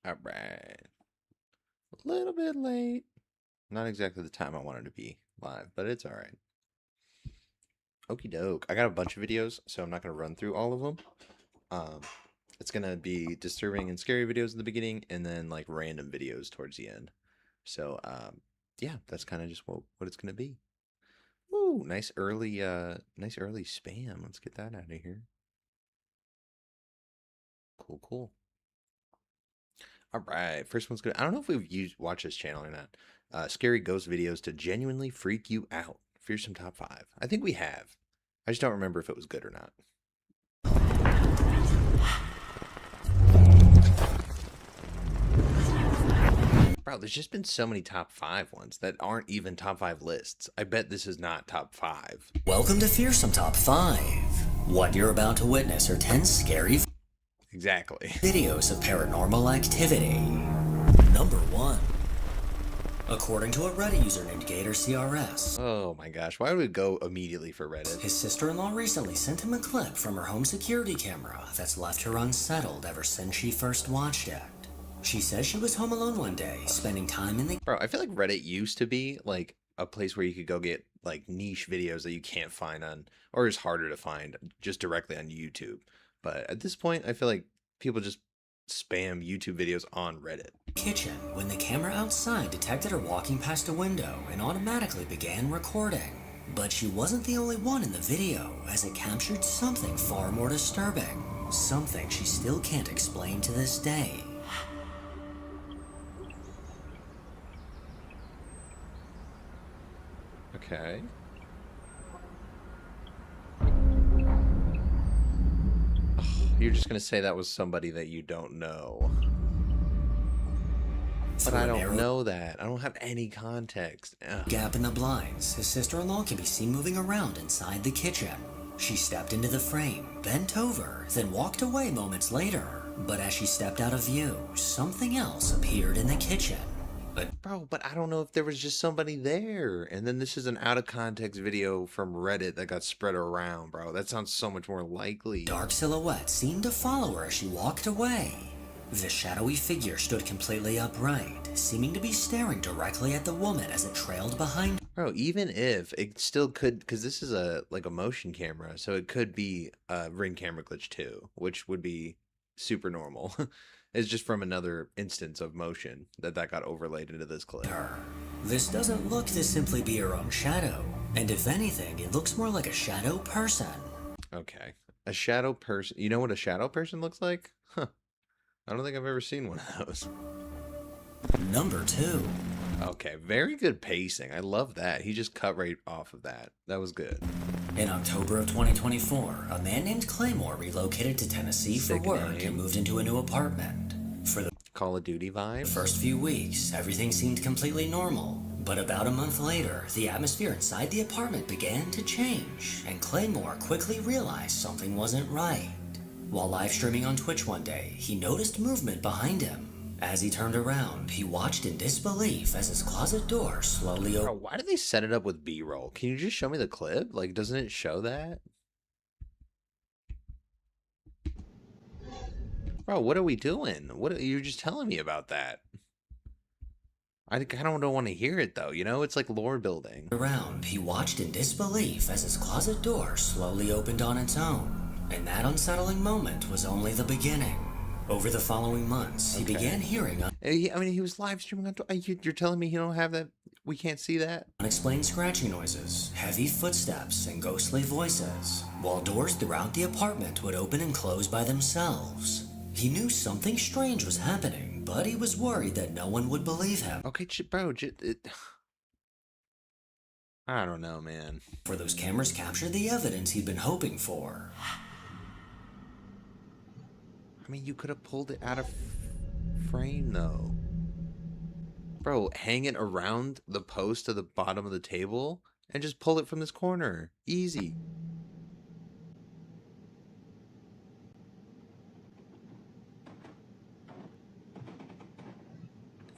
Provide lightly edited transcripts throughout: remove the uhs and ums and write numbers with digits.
All right. A little bit late. Not exactly the time I wanted to be live, but it's all right. Okie doke. I got a bunch of videos, so I'm not going to run through all of them. Um, it's going to be disturbing and scary videos in the beginning, and then like random videos towards the end. So, yeah, that's kind of just what it's going to be. Ooh, nice early spam. Let's get that out of here. Cool, cool. All right, first one's good. I don't know if we've watched this channel or not. Scary ghost videos to genuinely freak you out. Fearsome top 5. I think we have. I just don't remember if it was good or not. Bro, there's just been so many top 5 ones that aren't even top 5 lists. I bet this is not top 5. Welcome to Fearsome Top 5. What you're about to witness are 10 scary Exactly. videos of paranormal activity. Number 1. According to a Reddit user named GatorCRS, Oh my gosh, why would we go immediately for Reddit? his sister-in-law recently sent him a clip from her home security camera that's left her unsettled ever since she first watched it. She says she was home alone one day, spending time in the Bro, I feel like Reddit used to be like a place where you could go get like niche videos that you can't find on, or is harder to find just directly on YouTube. But at this point, I feel like people just spam YouTube videos on Reddit. kitchen when the camera outside detected her walking past a window and automatically began recording. But she wasn't the only one in the video, as it captured something far more disturbing. Something she still can't explain to this day. Okay. You're just gonna say that was somebody that you don't know. But I don't know that. I don't have any context. Ugh. Gap in the blinds, his sister-in-law can be seen moving around inside the kitchen. She stepped into the frame, bent over, then walked away moments later. But as she stepped out of view, something else appeared in the kitchen. Bro, but I don't know if there was just somebody there. And then this is an out of context video from Reddit that got spread around, bro. That sounds so much more likely. Dark silhouette seemed to follow her as she walked away. The shadowy figure stood completely upright, seeming to be staring directly at the woman as it trailed behind her. Bro, even if it still could, because this is a motion camera, so it could be a ring camera glitch too, which would be super normal. It's just from another instance of motion that got overlaid into this clip. This doesn't look to simply be her own shadow, and if anything, it looks more like a shadow person. Okay, a shadow person. You know what a shadow person looks like? Huh. I don't think I've ever seen one of those. Number 2. Okay, very good pacing. I love that. He just cut right off of that. That was good. In October of 2024, a man named Claymore relocated to Tennessee for work and moved into a new apartment. For the Call of Duty vibe. first few weeks, everything seemed completely normal. But about a month later, the atmosphere inside the apartment began to change, and Claymore quickly realized something wasn't right. While live streaming on Twitch one day, he noticed movement behind him. As he turned around, he watched in disbelief as his closet door slowly opened. Bro, why do they set it up with B-roll? Can you just show me the clip? Like, doesn't it show that? Bro, what are we doing? What are you just telling me about that? I kind of don't want to hear it though, you know? It's like lore building. Around, he watched in disbelief as his closet door slowly opened on its own. And that unsettling moment was only the beginning. Over the following months, he began hearing I mean, he was live streaming on You're telling me he don't have that? We can't see that? unexplained scratching noises, heavy footsteps, and ghostly voices, while doors throughout the apartment would open and close by themselves. He knew something strange was happening, but he was worried that no one would believe him. Okay, bro, I don't know, man. For those cameras captured the evidence he'd been hoping for. I mean, you could have pulled it out of frame, though. Bro, hang it around the post to the bottom of the table and just pull it from this corner. Easy.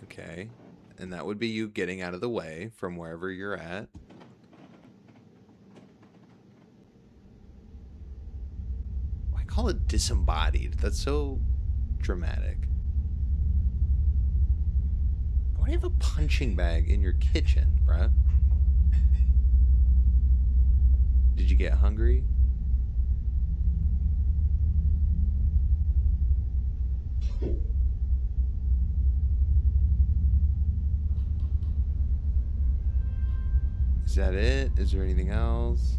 Okay. And that would be you getting out of the way from wherever you're at. Call it disembodied. That's so dramatic. Why do you have a punching bag in your kitchen, bruh? Did you get hungry? Is that it? Is there anything else?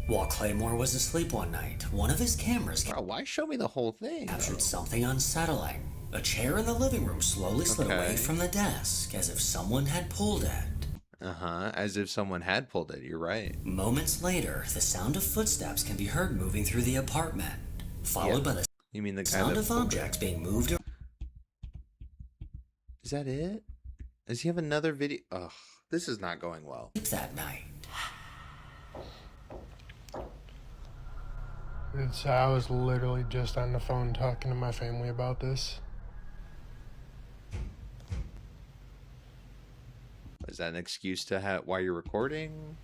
While Claymore was asleep one night, one of his cameras Bro, why show me the whole thing, captured though? something unsettling. A chair in the living room slowly slid away Okay. from the desk as if someone had pulled it. Uh-huh. As if someone had pulled it. You're right. Moments later, the sound of footsteps can be heard moving through the apartment, followed by the You mean the guy sound that of pulled objects it? being moved Is that it? Does he have another video? Ugh, this is not going well. that night. I was literally just on the phone talking to my family about this. Is that an excuse to have why you're recording?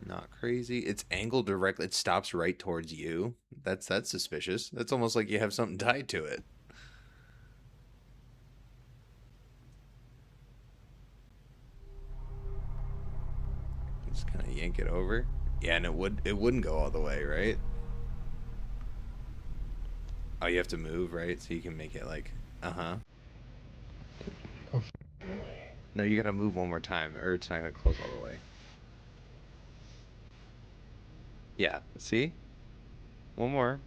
Not crazy. It's angled directly. It stops right towards you. That's suspicious. That's almost like you have something tied to it. Just kind of yank it over. Yeah, and it wouldn't go all the way, right? Oh, you have to move, right? So you can make it like, uh-huh. No, you gotta move one more time, or it's not gonna close all the way. Yeah, see? One more.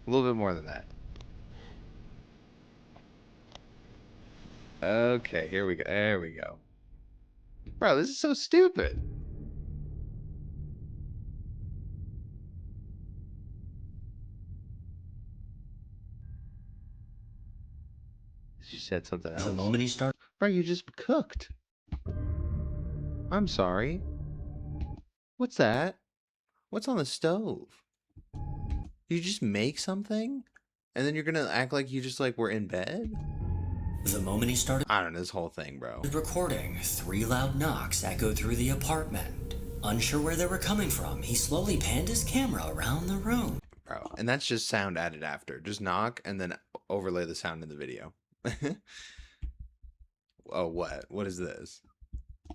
A little bit more than that. Okay, here we go. There we go. Bro, this is so stupid. She said something The else. moment he started Bro, you just cooked. I'm sorry. What's that? What's on the stove? You just make something? And then you're gonna act like you just like were in bed? the moment he started I don't know, this whole thing, bro. recording, 3 loud knocks echoed through the apartment. Unsure where they were coming from, he slowly panned his camera around the room. Bro. And that's just sound added after. Just knock and then overlay the sound in the video. Oh, what? What is this?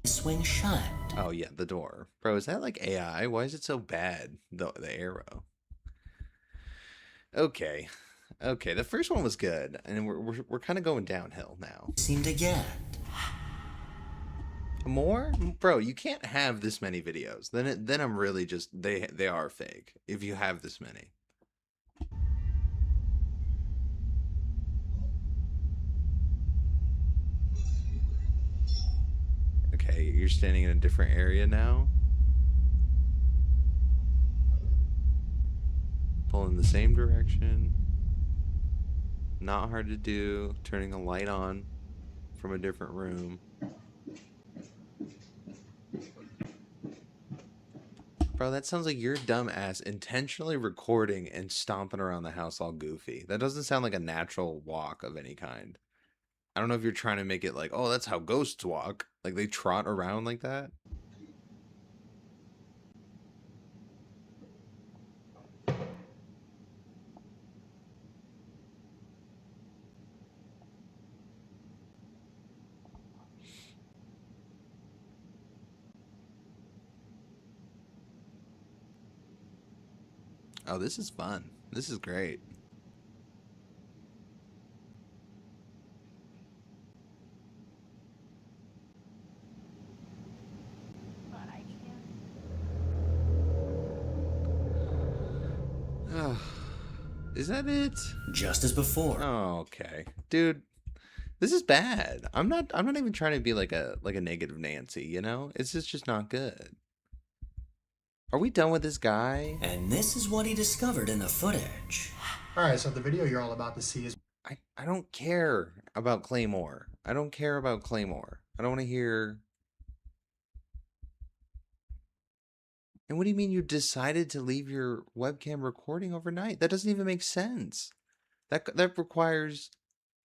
Swing shut. Oh, yeah, the door. Bro, is that like AI? Why is it so bad? The arrow. Okay. Okay, the first one was good. And we're kind of going downhill now. Seemed to get. More? Bro, you can't have this many videos. Then I'm really just they are fake if you have this many. Okay, you're standing in a different area now. Pulling the same direction. Not hard to do. Turning a light on from a different room. Bro, that sounds like your dumb ass intentionally recording and stomping around the house all goofy. That doesn't sound like a natural walk of any kind. I don't know if you're trying to make it like, oh, that's how ghosts walk. Like they trot around like that. Oh, this is fun. This is great. Oh, is that it? Just as before. Oh, okay. Dude, this is bad. I'm not even trying to be like a negative Nancy, you know? It's just not good. Are we done with this guy? And this is what he discovered in the footage. Alright, so the video you're all about to see is I don't care about Claymore. I don't care about Claymore. I don't want to hear. And what do you mean you decided to leave your webcam recording overnight? That doesn't even make sense. That requires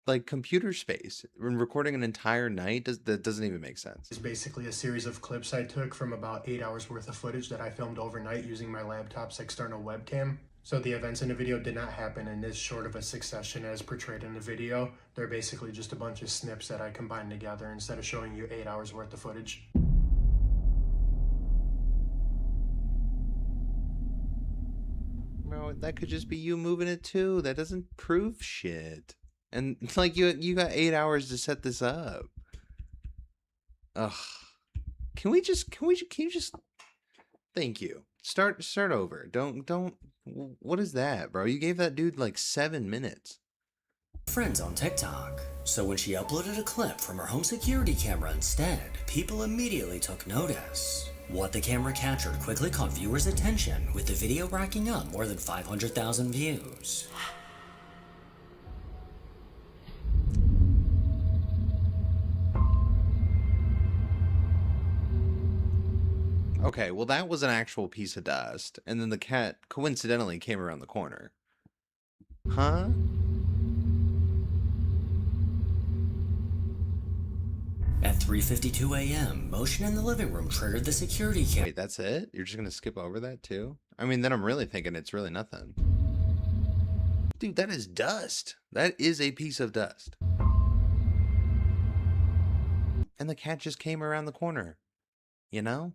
like computer space and recording an entire night that doesn't even make sense. It's basically a series of clips I took from about 8 hours worth of footage that I filmed overnight using my laptop's external webcam. So the events in the video did not happen in this short of a succession as portrayed in the video. They're basically just a bunch of snips that I combined together instead of showing you 8 hours worth of footage. Bro, that could just be you moving it too. That doesn't prove shit. And like you got 8 hours to set this up. Ugh. Can you just thank you. Start over. Don't what is that, bro? You gave that dude like 7 minutes. Friends on TikTok. So when she uploaded a clip from her home security camera instead, people immediately took notice. What the camera captured quickly caught viewers' attention, with the video racking up more than 500,000 views. Okay, well that was an actual piece of dust, and then the cat coincidentally came around the corner. Huh? At 3:52 a.m., motion in the living room triggered the security camera. Wait, that's it? You're just gonna skip over that too? I mean, then I'm really thinking it's really nothing. Dude, that is dust. That is a piece of dust. And the cat just came around the corner. You know?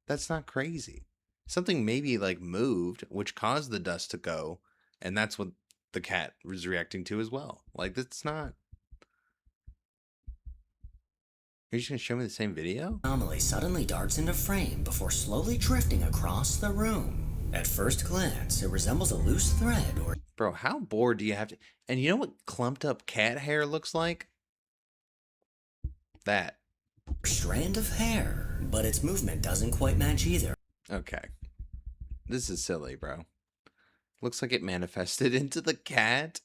That's not crazy. Something maybe like moved, which caused the dust to go, and that's what the cat was reacting to as well. Like, that's not... Are you just gonna show me the same video? Anomaly suddenly darts into frame before slowly drifting across the room. At first glance, it resembles a loose thread or... Bro, how bored do you have to... And you know what clumped up cat hair looks like? That. strand of hair, but its movement doesn't quite match either. Okay. This is silly, bro. Looks like it manifested into the cat.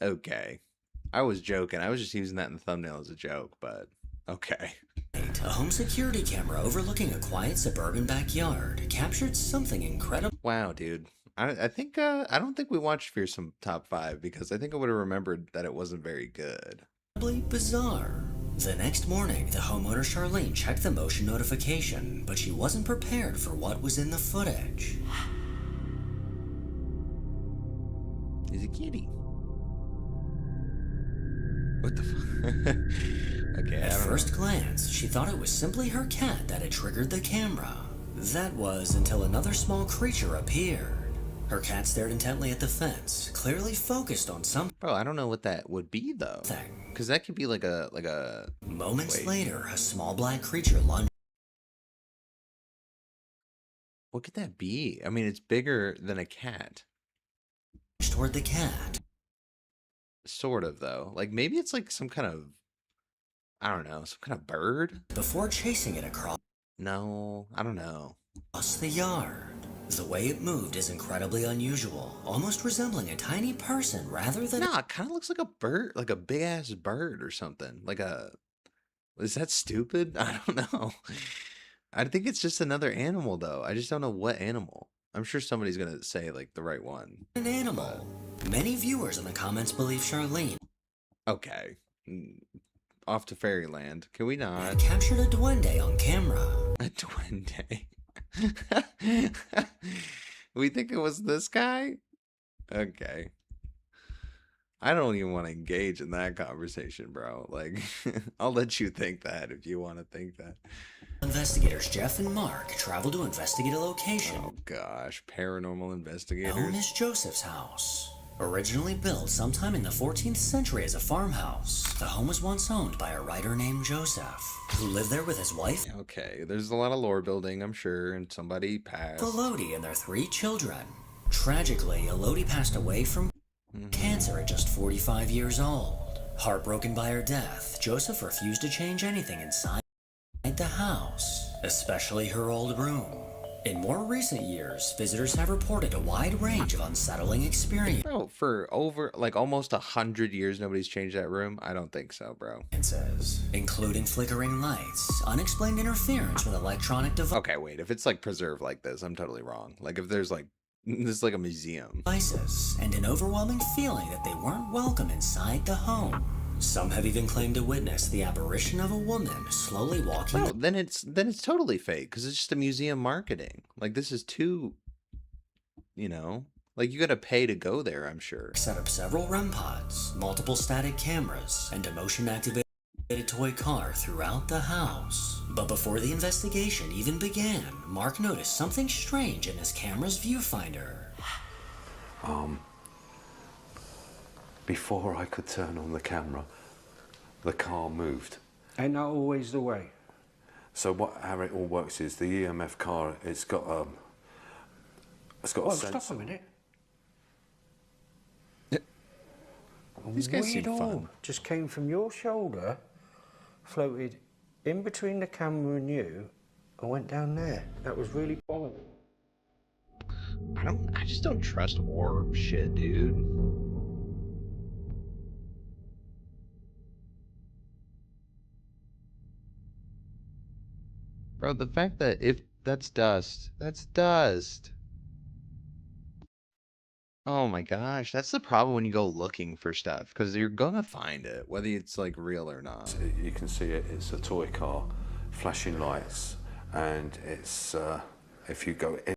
Okay. I was joking. I was just using that in the thumbnail as a joke, but okay. A home security camera overlooking a quiet suburban backyard captured something incredible. Wow, dude. I think I don't think we watched Fearsome Top 5 because I think I would have remembered that it wasn't very good. Bizarre. The next morning, the homeowner Charlene checked the motion notification, but she wasn't prepared for what was in the footage. He's a kitty. What the fuck? Okay, At first glance, she thought it was simply her cat that had triggered the camera. That was until another small creature appeared. Her cat stared intently at the fence, clearly focused on something. Bro, I don't know what that would be though. Because that could be like a... Moments later, a small black creature lunged. What could that be? I mean, it's bigger than a cat. Toward the cat. Sort of, though. Like, maybe it's like some kind of... I don't know, some kind of bird? Before chasing it across... No, I don't know. Across the yard. The way it moved is incredibly unusual, almost resembling a tiny person rather than... No, it kind of looks like a bird, like a big-ass bird or something. Like a... Is that stupid? I don't know. I think it's just another animal, though. I just don't know what animal. I'm sure somebody's going to say, like, the right one. An animal. Many viewers in the comments believe Charlene... Okay. Off to fairyland. Can we not? Captured a duende on camera. A duende? We think it was this guy? Okay. I don't even want to engage in that conversation, bro. Like, I'll let you think that if you want to think that. Investigators Jeff and Mark travel to investigate a location. Oh gosh, paranormal investigators. Known as Joseph's house. Originally built sometime in the 14th century as a farmhouse, the home was once owned by a writer named Joseph, who lived there with his wife, Okay, there's a lot of lore building, I'm sure, and somebody passed. Elodie, and their 3 children. Tragically, Elodie passed away from cancer at just 45 years old. Heartbroken by her death, Joseph refused to change anything inside the house, especially her old room. In more recent years, visitors have reported a wide range of unsettling experiences. Bro, for over, like, almost 100 years, nobody's changed that room? I don't think so, bro. Including flickering lights, unexplained interference with electronic Okay, wait, if it's, like, preserved like this, I'm totally wrong. Like, if there's, like, this is like a museum. Devices, and an overwhelming feeling that they weren't welcome inside the home. Some have even claimed to witness the apparition of a woman slowly walking. Bro, then it's totally fake because it's just a museum marketing. Like this is too, like you got to pay to go there. I'm sure. Set up several REM pods, multiple static cameras, and a motion-activated toy car throughout the house. But before the investigation even began, Mark noticed something strange in his camera's viewfinder. Before I could turn on the camera, the car moved. Ain't that always the way? So how it all works is the EMF car, it's got a sensor. Stop a minute. These guys seem Weird fun. orb just came from your shoulder, floated in between the camera and you, and went down there. That was really odd. I just don't trust orb shit, dude. Bro, the fact that if that's dust. Oh my gosh, that's the problem when you go looking for stuff, because you're gonna find it, whether it's like real or not. You can see it, it's a toy car, flashing lights, and it's, if you go in.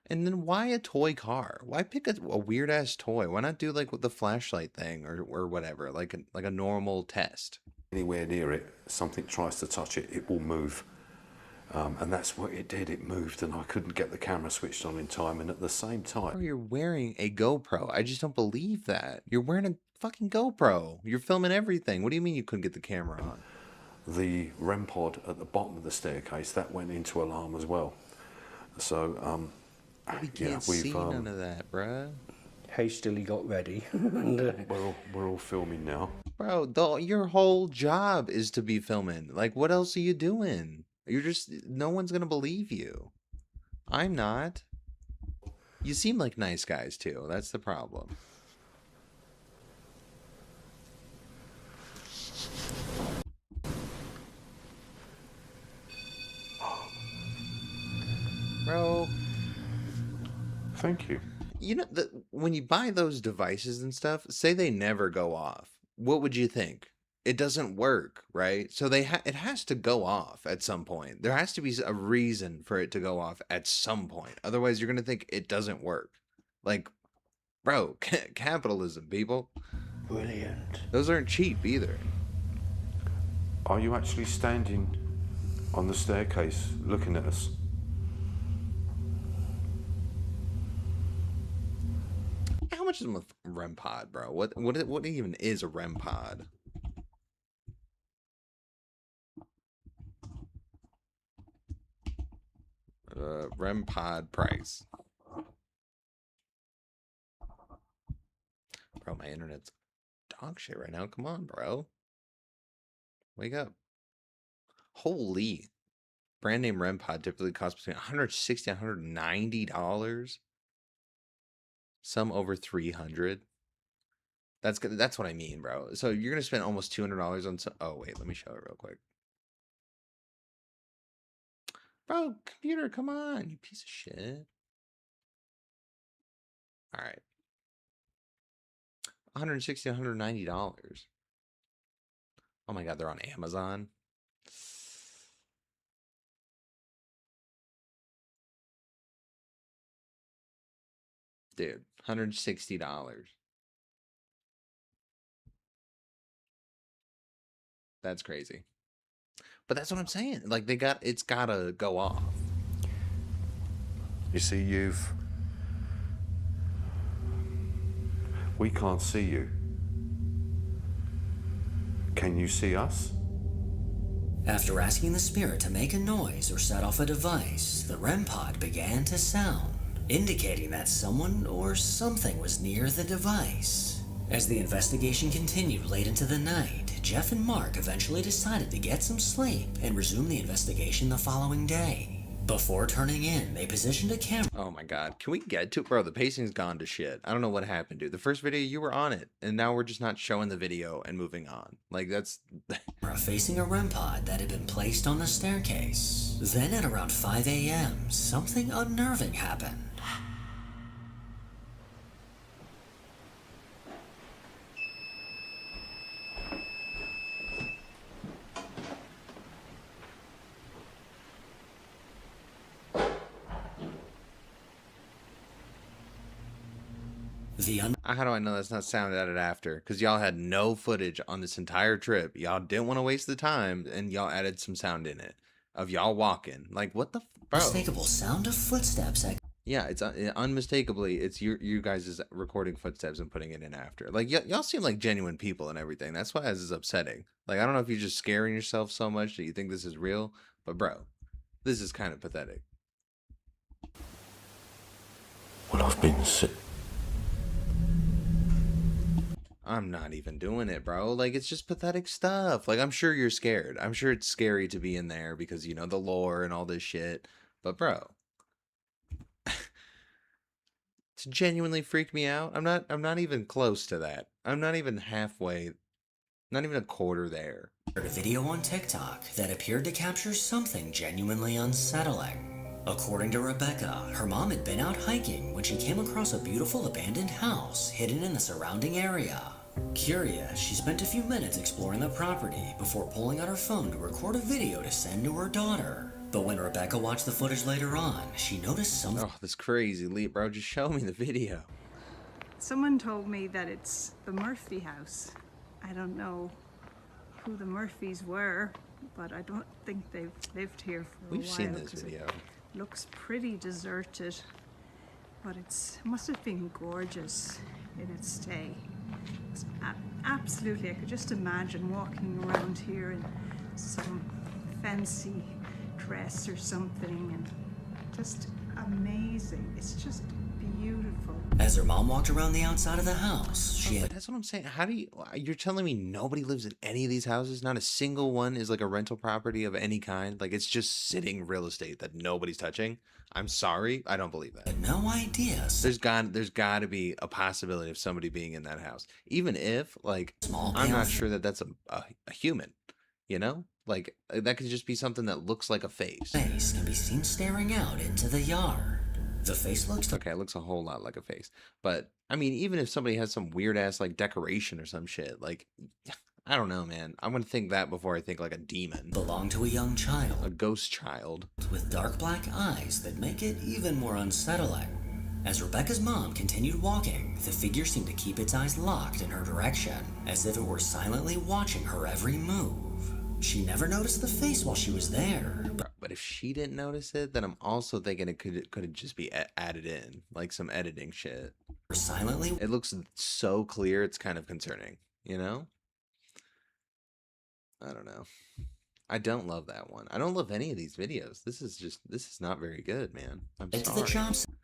And then why a toy car? Why pick a weird ass toy? Why not do like with the flashlight thing or whatever, like a normal test? Anywhere near it, something tries to touch it, it will move. And that's what it did, it moved, and I couldn't get the camera switched on in time, and at the same Bro, time... you're wearing a GoPro. I just don't believe that. You're wearing a fucking GoPro. You're filming everything. What do you mean you couldn't get the camera on? The REM pod at the bottom of the staircase, that went into alarm as well. So, We can't see none of that, bruh. Hastily got ready. we're all filming now. Bro, your whole job is to be filming. Like, what else are you doing? No one's gonna believe you. I'm not. You seem like nice guys, too. That's the problem. Bro. Thank you. You know, when you buy those devices and stuff, say they never go off. What would you think? It doesn't work, right? So it has to go off at some point. There has to be a reason for it to go off at some point. Otherwise, you're going to think it doesn't work. Like, bro, capitalism, people. Brilliant. Those aren't cheap either. Are you actually standing on the staircase looking at us? How much is a REM pod, bro? What even is a REM pod? REM pod price. Bro, my internet's dog shit right now. Come on, bro. Wake up. Holy. Brand name REM pod typically costs between $160 and $190. Some over 300. That's good. That's what I mean, bro. So you're gonna spend almost $200 on some. Oh wait, let me show it real quick. Bro, computer, come on, you piece of shit. All right. $160, $190. Oh my god, they're on Amazon. Dude, $160. That's crazy. But that's what I'm saying. Like it's gotta go off. You see, we can't see you. Can you see us? After asking the spirit to make a noise or set off a device, the REM pod began to sound, indicating that someone or something was near the device. As the investigation continued late into the night, Jeff and Mark eventually decided to get some sleep and resume the investigation the following day. Before turning in, they positioned a camera. Oh my god, can we get to bro? The pacing's gone to shit. I don't know what happened, dude. The first video you were on it, and now we're just not showing the video and moving on. Like that's Facing a REM pod that had been placed on the staircase. Then at around 5 a.m., something unnerving happened. How do I know that's not sound added after? Because y'all had no footage on this entire trip. Y'all didn't want to waste the time, and y'all added some sound in it of y'all walking. Like, what the bro? unmistakable sound of footsteps. Yeah, it's unmistakably it's you guys' recording footsteps and putting it in after. Like y'all seem like genuine people and everything. That's why this is upsetting. Like I don't know if you're just scaring yourself so much that you think this is real, but bro, this is kind of pathetic. Well, I've been sick. I'm not even doing it, bro. Like it's just pathetic stuff. Like I'm sure you're scared. I'm sure it's scary to be in there because you know the lore and all this shit. But bro, it's genuinely freaked me out. I'm not even close to that. I'm not even halfway, not even a quarter there. A video on TikTok that appeared to capture something genuinely unsettling. According to Rebecca, her mom had been out hiking when she came across a beautiful abandoned house hidden in the surrounding area. Curious, she spent a few minutes exploring the property before pulling out her phone to record a video to send to her daughter. But when Rebecca watched the footage later on, she noticed something. Oh, this crazy leap, bro. Just show me the video. Someone told me that it's the Murphy house. I don't know who the Murphys were, but I don't think they've lived here for a while. We've seen this 'cause video. It looks pretty deserted, but it must have been gorgeous in its stay. It's absolutely, I could just imagine walking around here in some fancy dress or something, and just amazing. It's just beautiful. As her mom walked around the outside of the house, she But had that's what I'm saying. How do you're telling me nobody lives in any of these houses? Not a single one is like a rental property of any kind? Like it's just sitting real estate that nobody's touching? I'm sorry, I don't believe that. no idea. There's got to be a possibility of somebody being in that house. Even if like Small I'm not pale sure that that's a human, you know? Like that could just be something that looks like a face. face can be seen staring out into the yard. The face looks to Okay, it looks a whole lot like a face. But I mean, even if somebody has some weird ass like decoration or some shit, like I don't know, man. I'm gonna think that before I think like a demon, belong to a young child a ghost child. with dark black eyes that make it even more unsettling. As Rebecca's mom continued walking, the figure seemed to keep its eyes locked in her direction, as if it were silently watching her every move. She never noticed the face while she was there, But if she didn't notice it, then I'm also thinking it could just be added in, like some editing shit. silently It looks so clear, it's kind of concerning, you know? I don't know. I don't love that one. I don't love any of these videos. This is not very good, man. I'm into sorry. the job site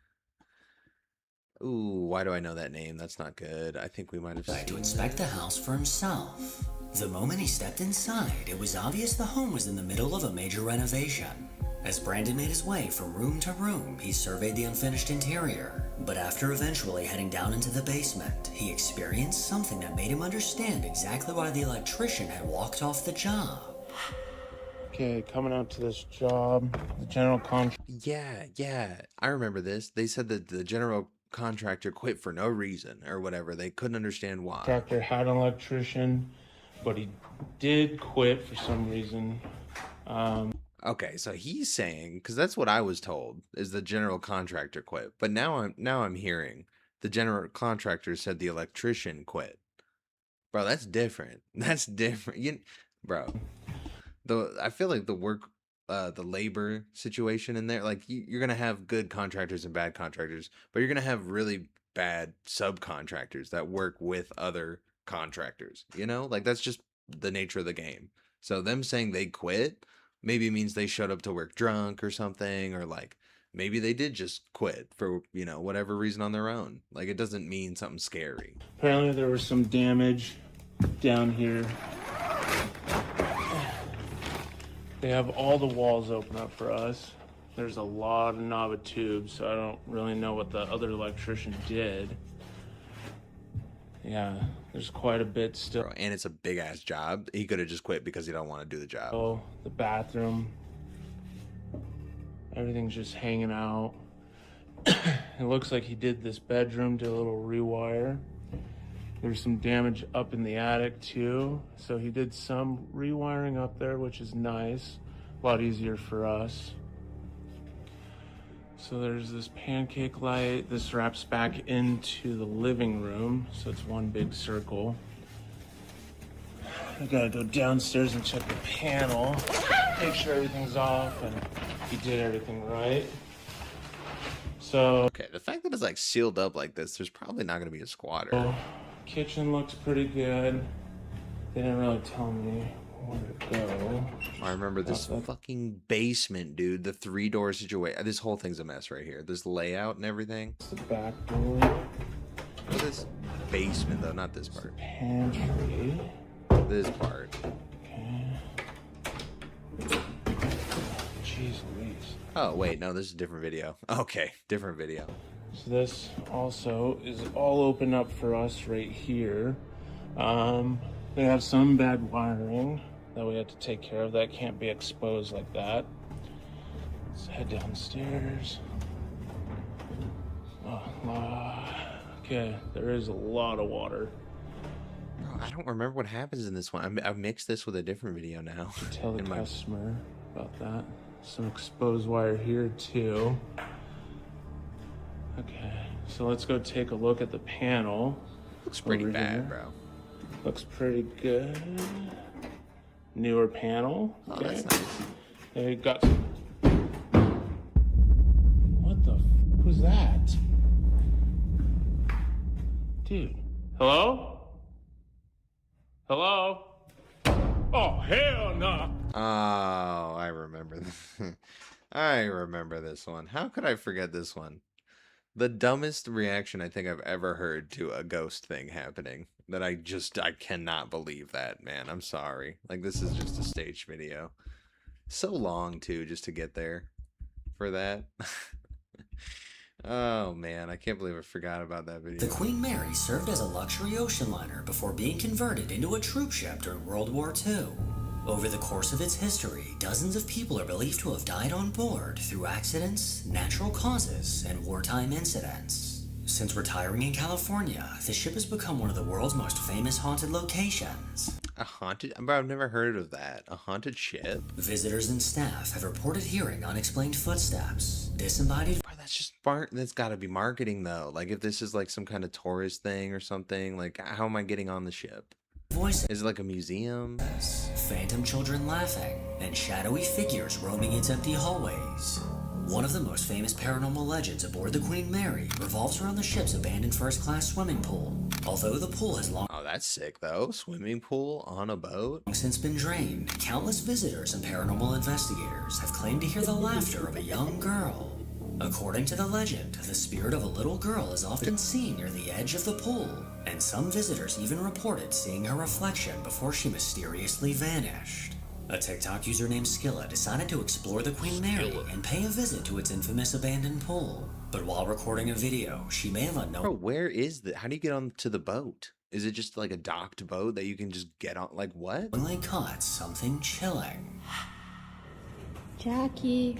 Ooh, why do I know that name? That's not good. I think we might have seen to inspect the house for himself. The moment he stepped inside, it was obvious the home was in the middle of a major renovation. As Brandon made his way from room to room, he surveyed the unfinished interior. But after eventually heading down into the basement, he experienced something that made him understand exactly why the electrician had walked off the job. Okay, coming out to this job, the general contractor Yeah. I remember this. They said that the general contractor quit for no reason or whatever. They couldn't understand why. had an electrician, but he did quit for some reason. Okay, so he's saying, because that's what I was told, is the general contractor quit. But now I'm hearing the general contractor said the electrician quit. Bro, that's different. That's different. Bro, I feel like the labor situation in there, like you're gonna have good contractors and bad contractors, but you're gonna have really bad subcontractors that work with other contractors. You know, like that's just the nature of the game. So them saying they quit maybe means they showed up to work drunk or something, or like maybe they did just quit for, you know, whatever reason on their own. Like it doesn't mean something scary. Apparently there was some damage down here. They have all the walls open up for us. There's a lot of knob of tubes, so I don't really know what the other electrician did. Yeah, there's quite a bit still. Bro, and it's a big ass job. He could have just quit because he don't want to do the job. Oh, the bathroom. Everything's just hanging out. It looks like he did this bedroom, did a little rewire. There's some damage up in the attic too. So he did some rewiring up there, which is nice. A lot easier for us. So there's this pancake light. This wraps back into the living room, so it's one big circle. I gotta go downstairs and check the panel, make sure everything's off and he did everything right. So, Okay, the fact that it's like sealed up like this, there's probably not gonna be a squatter. kitchen looks pretty good. They didn't really tell me where to go. I remember this fucking basement, dude. The 3-door situation. This whole thing's a mess right here. This layout and everything. It's the back door. This basement, though, not this part. Pantry. This part. Okay. Jeez Louise. Oh, wait, no, this is a different video. Okay, different video. So this also is all open up for us right here. They have some bad wiring that we have to take care of. That can't be exposed like that. Let's head downstairs. Okay, there is a lot of water. Bro, I don't remember what happens in this one. I've mixed this with a different video now. Tell the In my- customer about that. Some exposed wire here too. Okay, so let's go take a look at the panel. Looks pretty over bad, here. bro. Looks pretty good. Newer panel. Oh, that's nice. They got. What the f was that? Dude. Hello? Hello? Oh, hell no! Oh, I remember. I remember this one. How could I forget this one? The dumbest reaction I think I've ever heard to a ghost thing happening. That I cannot believe that, man. I'm sorry. Like, this is just a staged video. So long, too, just to get there for that. Oh, man. I can't believe I forgot about that video. The Queen Mary served as a luxury ocean liner before being converted into a troop ship during World War II. Over the course of its history, dozens of people are believed to have died on board through accidents, natural causes, and wartime incidents. Since retiring in California, the ship has become one of the world's most famous haunted locations. A haunted? Bro, I've never heard of that. A haunted ship? Visitors and staff have reported hearing unexplained footsteps, disembodied Bro, that's just that's gotta be marketing, though. Like, if this is like some kind of tourist thing or something, like, how am I getting on the ship? voices, Is it like a museum? phantom children laughing, and shadowy figures roaming its empty hallways. One of the most famous paranormal legends aboard the Queen Mary revolves around the ship's abandoned first-class swimming pool. Although the pool has long Oh, that's sick, though. Swimming pool on a boat? since been drained, countless visitors and paranormal investigators have claimed to hear the laughter of a young girl. According to the legend, the spirit of a little girl is often seen near the edge of the pool, and some visitors even reported seeing her reflection before she mysteriously vanished. A TikTok user named Skilla decided to explore the Queen Mary and pay a visit to its infamous abandoned pool. But while recording a video, she may have Bro, unknowingly where is the? How do you get on to the boat? Is it just like a docked boat that you can just get on? Like, what? caught something chilling. Jackie.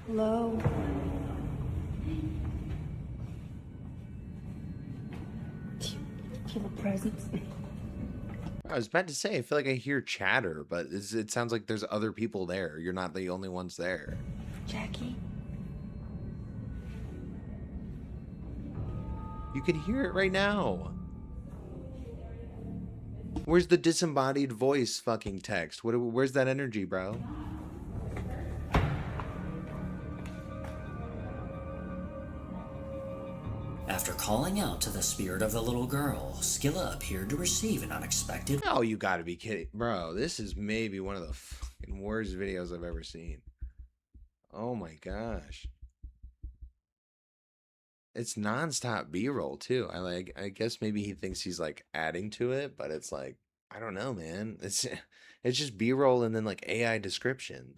Hello. Do you have a presence? I was about to say, I feel like I hear chatter, but it sounds like there's other people there. You're not the only ones there. Jackie? You can hear it right now. Where's the disembodied voice fucking text? Where's that energy, bro? After calling out to the spirit of the little girl, Skilla appeared to receive an unexpected Oh, you gotta be kidding. Bro, this is maybe one of the fucking worst videos I've ever seen. Oh my gosh. It's nonstop B-roll too. I guess maybe he thinks he's like adding to it, but it's like, I don't know, man. It's just B-roll and then like AI descriptions.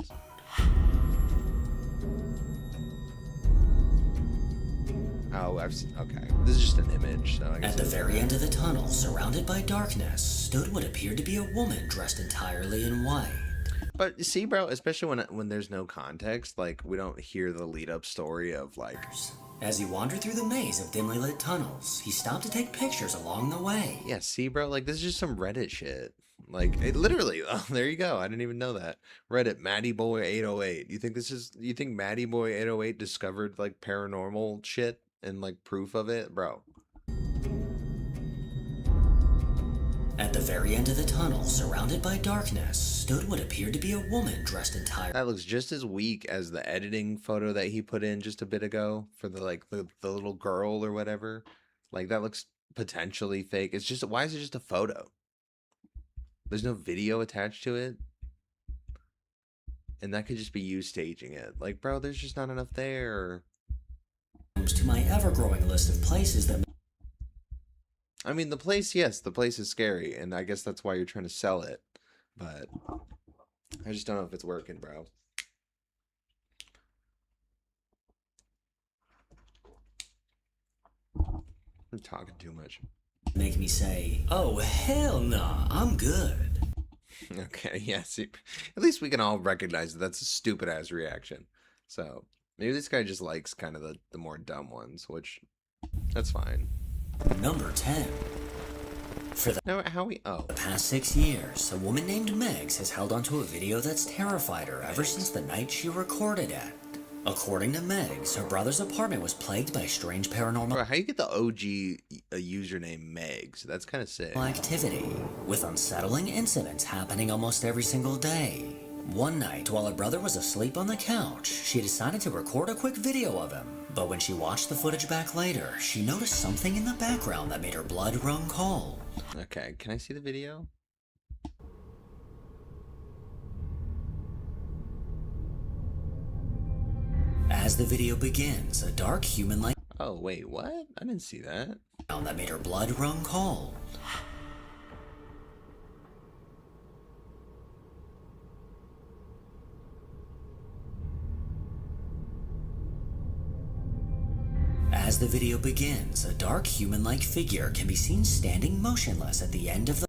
Oh, I've seen, okay. This is just an image, so I guess At the it's very end of the tunnel, surrounded by darkness, stood what appeared to be a woman dressed entirely in white. But see, bro, especially when there's no context, like we don't hear the lead up story of like. As he wandered through the maze of dimly lit tunnels, he stopped to take pictures along the way. Yeah, see, bro, like this is just some Reddit shit. Like it literally. Oh, there you go. I didn't even know that. Reddit Matty Boy 808. You think Matty Boy 808 discovered like paranormal shit and like proof of it, bro? At the very end of the tunnel, surrounded by darkness, stood what appeared to be a woman dressed entirely. That looks just as weak as the editing photo that he put in just a bit ago for the like the little girl or whatever. Like that looks potentially fake. It's just why is it just a photo? There's no video attached to it. And that could just be you staging it. Like, bro, there's just not enough there. To my ever-growing list of places that. I mean, the place, yes, the place is scary, and I guess that's why you're trying to sell it. But I just don't know if it's working, bro. I'm talking too much. Make me say, oh, hell nah, I'm good. Okay, yeah, see, at least we can all recognize that that's a stupid-ass reaction. So, maybe this guy just likes kind of the more dumb ones, which, that's fine. Number 10. For the past 6 years, a woman named Megs has held onto a video that's terrified her ever since the night she recorded it. According to Megs, her brother's apartment was plagued by strange paranormal. Bro, how you get the OG username Megs? That's kind of sick. Activity, with unsettling incidents happening almost every single day. One night, while her brother was asleep on the couch, she decided to record a quick video of him. But when she watched the footage back later, she noticed something in the background that made her blood run cold. Okay, can I see the video? As the video begins, a dark human-like. Oh, wait, what? I didn't see that. That made her blood run cold. As the video begins, a dark human-like figure can be seen standing motionless at the end of the.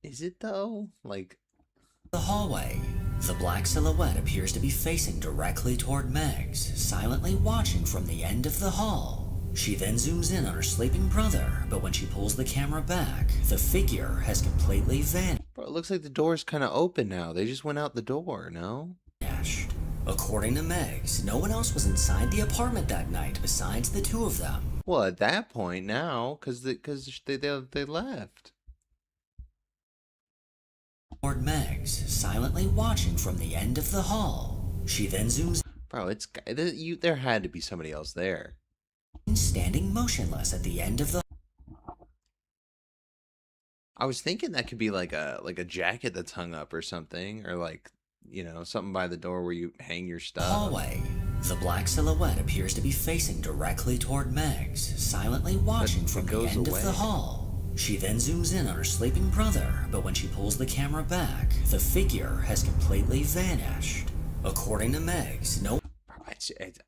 Is it though? Like. The hallway. The black silhouette appears to be facing directly toward Megs, silently watching from the end of the hall. She then zooms in on her sleeping brother, but when she pulls the camera back, the figure has completely vanished. Bro, it looks like the door's kind of open now. They just went out the door, no? According to Megs, no one else was inside the apartment that night besides the two of them. Well, at that point now, because they left. Toward Megs, silently watching from the end of the hall. She then zooms. Bro, there had to be somebody else there. Standing motionless at the end of the. I was thinking that could be like a jacket that's hung up or something, or like, you know, something by the door where you hang your stuff. Hallway. The black silhouette appears to be facing directly toward Megs, silently watching from the end of the hall. She then zooms in on her sleeping brother, but when she pulls the camera back, the figure has completely vanished. According to Megs, no.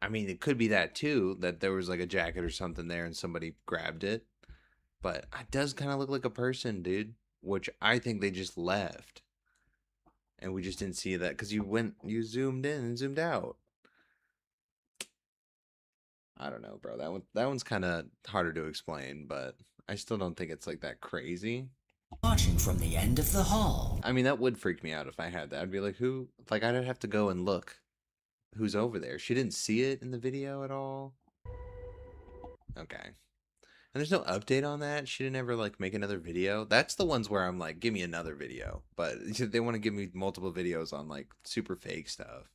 I mean, it could be that too, that there was like a jacket or something there and somebody grabbed it. But it does kind of look like a person, dude, which I think they just left. And we just didn't see that because you zoomed in and zoomed out. I don't know, bro. That one's kind of harder to explain, but I still don't think it's like that crazy. Watching from the end of the hall. I mean, that would freak me out if I had that. I'd be like, who? Like, I'd have to go and look who's over there. She didn't see it in the video at all. Okay. And there's no update on that. She didn't ever like make another video. That's the ones where I'm like, give me another video. But they want to give me multiple videos on like super fake stuff.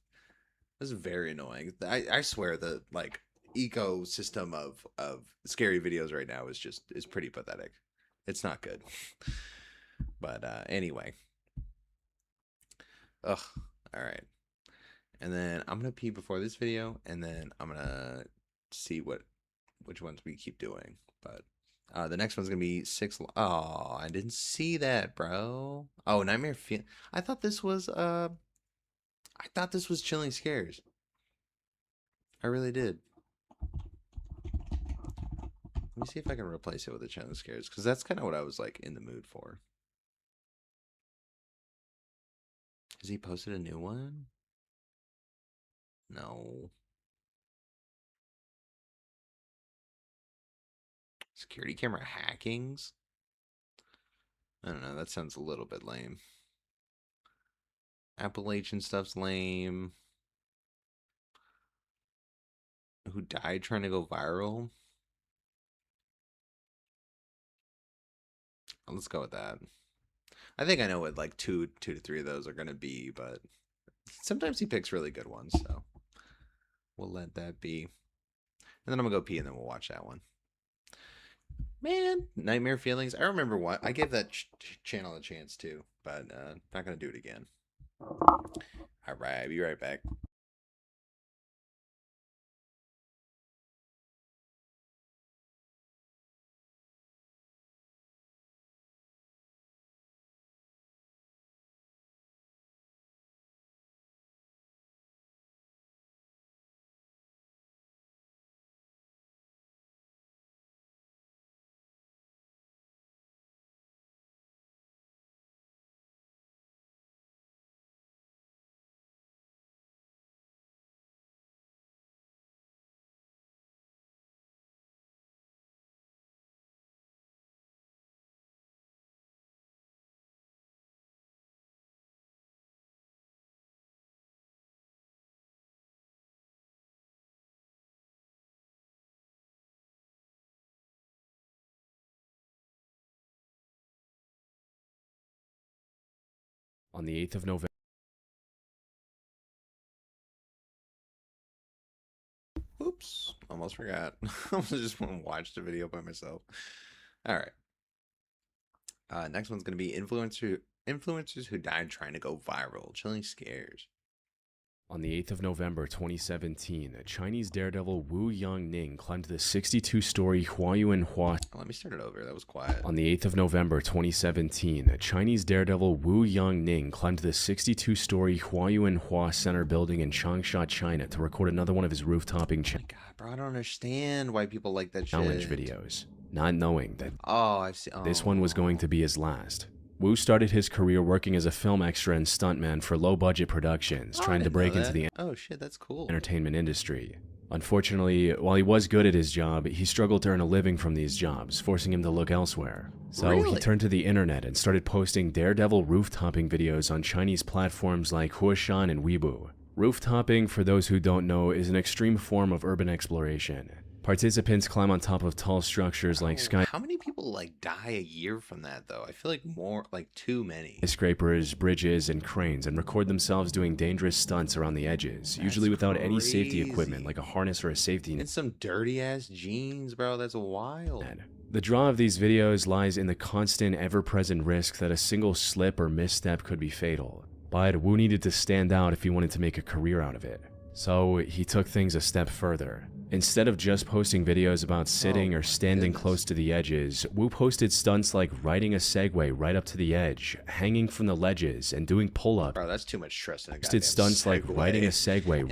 This is very annoying. I swear the like ecosystem of scary videos right now is pretty pathetic. It's not good. But anyway. Ugh. All right. And then I'm gonna pee before this video, and then I'm gonna see which ones we keep doing. But the next one's gonna be 6. Oh, I didn't see that, bro. Oh, Nightmare Field. I thought this was Chilling Scares. I really did. Let me see if I can replace it with the Chilling Scares, because that's kind of what I was like in the mood for. Has he posted a new one? No. Security camera hackings? I don't know, that sounds a little bit lame. Appalachian stuff's lame. Who died trying to go viral? Let's go with that. I think I know what like two to three of those are gonna be, but sometimes he picks really good ones, so we'll let that be. And then I'm gonna go pee, and then we'll watch that one. Man, Nightmare Feelings. I remember what I gave that channel a chance too, but not gonna do it again. All right, be right back. On the 8th of November. Oops, almost forgot. I just want to watch the video by myself. All right. Next one's gonna be influencers who died trying to go viral. Chilling scares. On the 8th of November 2017, Chinese daredevil Wu Yangning climbed the 62-story Huayuanhua. Let me start it over. That was quiet. On the 8th of November 2017, Chinese daredevil Wu Yangning climbed the 62-story Huayuanhua Center building in Changsha, China, to record another one of his roof-topping Oh my God, bro, I don't understand why people like that challenge shit. videos, not knowing that I've seen. this one was going to be his last. Wu started his career working as a film extra and stuntman for low-budget productions, trying to break into the shit, that's cool. entertainment industry. Unfortunately, while he was good at his job, he struggled to earn a living from these jobs, forcing him to look elsewhere. So he turned to the internet and started posting daredevil roof-topping videos on Chinese platforms like Huashan and Weibo. Roof-topping, for those who don't know, is an extreme form of urban exploration. Participants climb on top of tall structures like How many people like die a year from that though? I feel like too many. skyscrapers, bridges, and cranes, and record themselves doing dangerous stunts around the edges, usually without any safety equipment like a harness or a safety net. And some dirty ass jeans, bro. That's wild. The draw of these videos lies in the constant, ever-present risk that a single slip or misstep could be fatal. But Wu needed to stand out if he wanted to make a career out of it. So he took things a step further. Instead of just posting videos about sitting or standing close to the edges, Wu posted stunts like riding a Segway right up to the edge, hanging from the ledges, and doing pull-ups. Bro, that's too much stress in a goddamn Posted stunts like riding a Segway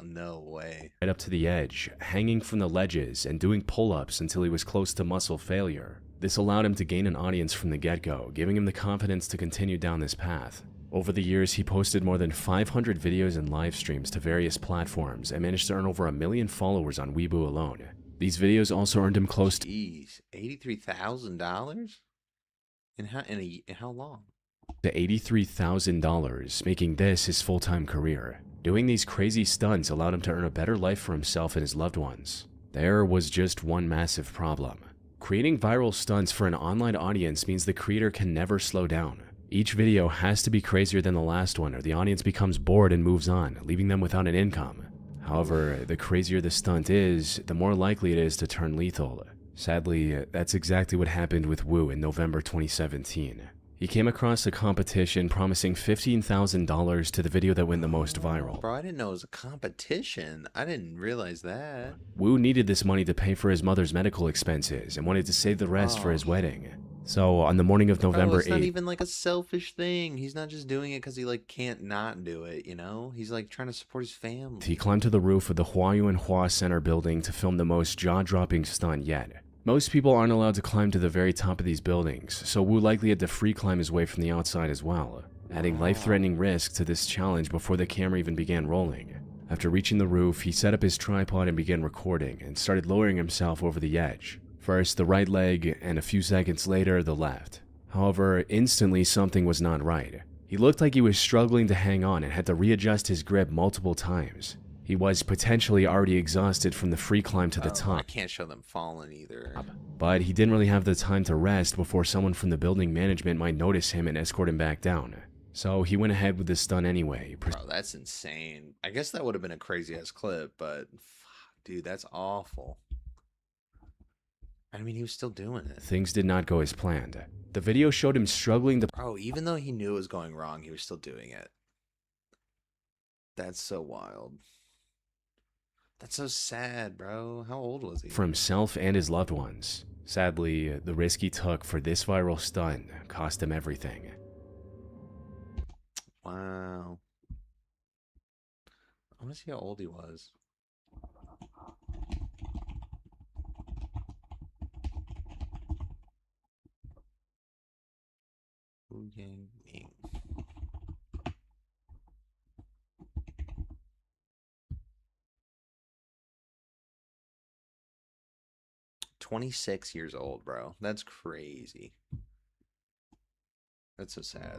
no way. Right up to the edge, hanging from the ledges, and doing pull-ups until he was close to muscle failure. This allowed him to gain an audience from the get-go, giving him the confidence to continue down this path. Over the years, he posted more than 500 videos and live streams to various platforms and managed to earn over 1 million followers on Weibo alone. These videos also earned him close to $83,000? In how long? to $83,000, making this his full-time career. Doing these crazy stunts allowed him to earn a better life for himself and his loved ones. There was just one massive problem. Creating viral stunts for an online audience means the creator can never slow down. Each video has to be crazier than the last one, or the audience becomes bored and moves on, leaving them without an income. However, the crazier the stunt is, the more likely it is to turn lethal. Sadly, that's exactly what happened with Wu in November 2017. He came across a competition promising $15,000 to the video that went the most viral. Bro, I didn't know it was a competition. I didn't realize that. Wu needed this money to pay for his mother's medical expenses and wanted to save the rest for his wedding. So, on the morning of November 8th... It's not even like a selfish thing. He's not just doing it because he like can't not do it, you know? He's like trying to support his family. He climbed to the roof of the Huayuanhua Center building to film the most jaw-dropping stunt yet. Most people aren't allowed to climb to the very top of these buildings, so Wu likely had to free climb his way from the outside as well, adding life-threatening risk to this challenge before the camera even began rolling. After reaching the roof, he set up his tripod and began recording, and started lowering himself over the edge. First the right leg, and a few seconds later the left. However, instantly something was not right. He looked like he was struggling to hang on and had to readjust his grip multiple times. He was potentially already exhausted from the free climb to the I top. can't show them falling either. But he didn't really have the time to rest before someone from the building management might notice him and escort him back down. So he went ahead with the stunt anyway. Bro, that's insane. I guess that would have been a crazy ass clip, but fuck, dude, that's awful. I mean, he was still doing it. Things did not go as planned. The video showed him struggling to... Bro, even though he knew it was going wrong, he was still doing it. That's so wild. That's so sad, bro. How old was he? For himself and his loved ones. Sadly, the risk he took for this viral stunt cost him everything. Wow. I want to see how old he was. Wu Yang Ming. 26 years old, bro. That's crazy. That's so sad.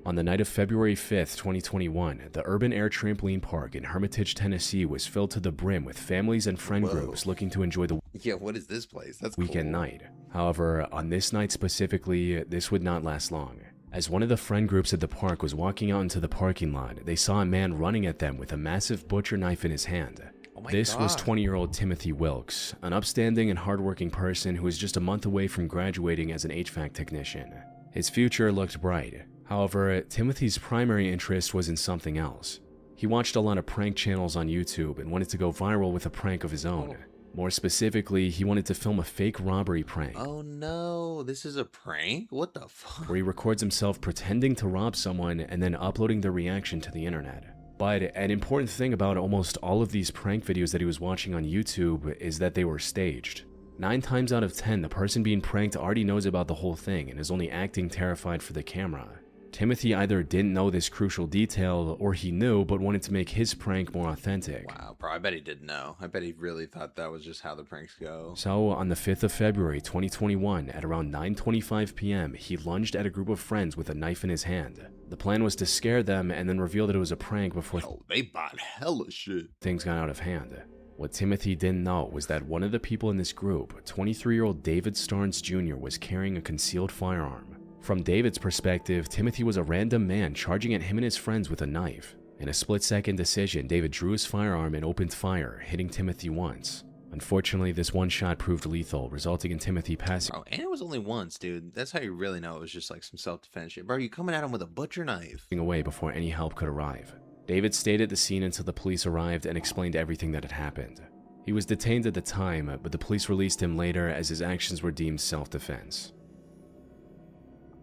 On the night of February 5th, 2021, the Urban Air Trampoline Park in Hermitage, Tennessee was filled to the brim with families and friend groups looking to enjoy the Yeah, what is this place? That's weekend cool. night. However, on this night specifically, this would not last long. As one of the friend groups at the park was walking out into the parking lot, they saw a man running at them with a massive butcher knife in his hand. Oh my This was God. 20-year-old Timothy Wilkes, an upstanding and hardworking person who was just a month away from graduating as an HVAC technician. His future looked bright. However, Timothy's primary interest was in something else. He watched a lot of prank channels on YouTube and wanted to go viral with a prank of his own. More specifically, he wanted to film a fake robbery prank. Oh no, this is a prank? What the fuck? Where he records himself pretending to rob someone and then uploading their reaction to the internet. But an important thing about almost all of these prank videos that he was watching on YouTube is that they were staged. 9 times out of 10, the person being pranked already knows about the whole thing and is only acting terrified for the camera. Timothy either didn't know this crucial detail, or he knew but wanted to make his prank more authentic. Wow, bro, I bet he didn't know. I bet he really thought that was just how the pranks go. So, on the 5th of February 2021, at around 9:25 p.m., he lunged at a group of friends with a knife in his hand. The plan was to scare them and then reveal that it was a prank before Oh, they bought hella shit. things got out of hand. What Timothy didn't know was that one of the people in this group, 23-year-old David Starnes Jr., was carrying a concealed firearm. From David's perspective, Timothy was a random man charging at him and his friends with a knife. In a split-second decision, David drew his firearm and opened fire, hitting Timothy once. Unfortunately, this one shot proved lethal, resulting in Timothy passing Bro, and it was only once, dude. That's how you really know it was just like some self-defense shit. Bro, you coming at him with a butcher knife. away before any help could arrive. David stayed at the scene until the police arrived and explained everything that had happened. He was detained at the time, but the police released him later as his actions were deemed self-defense.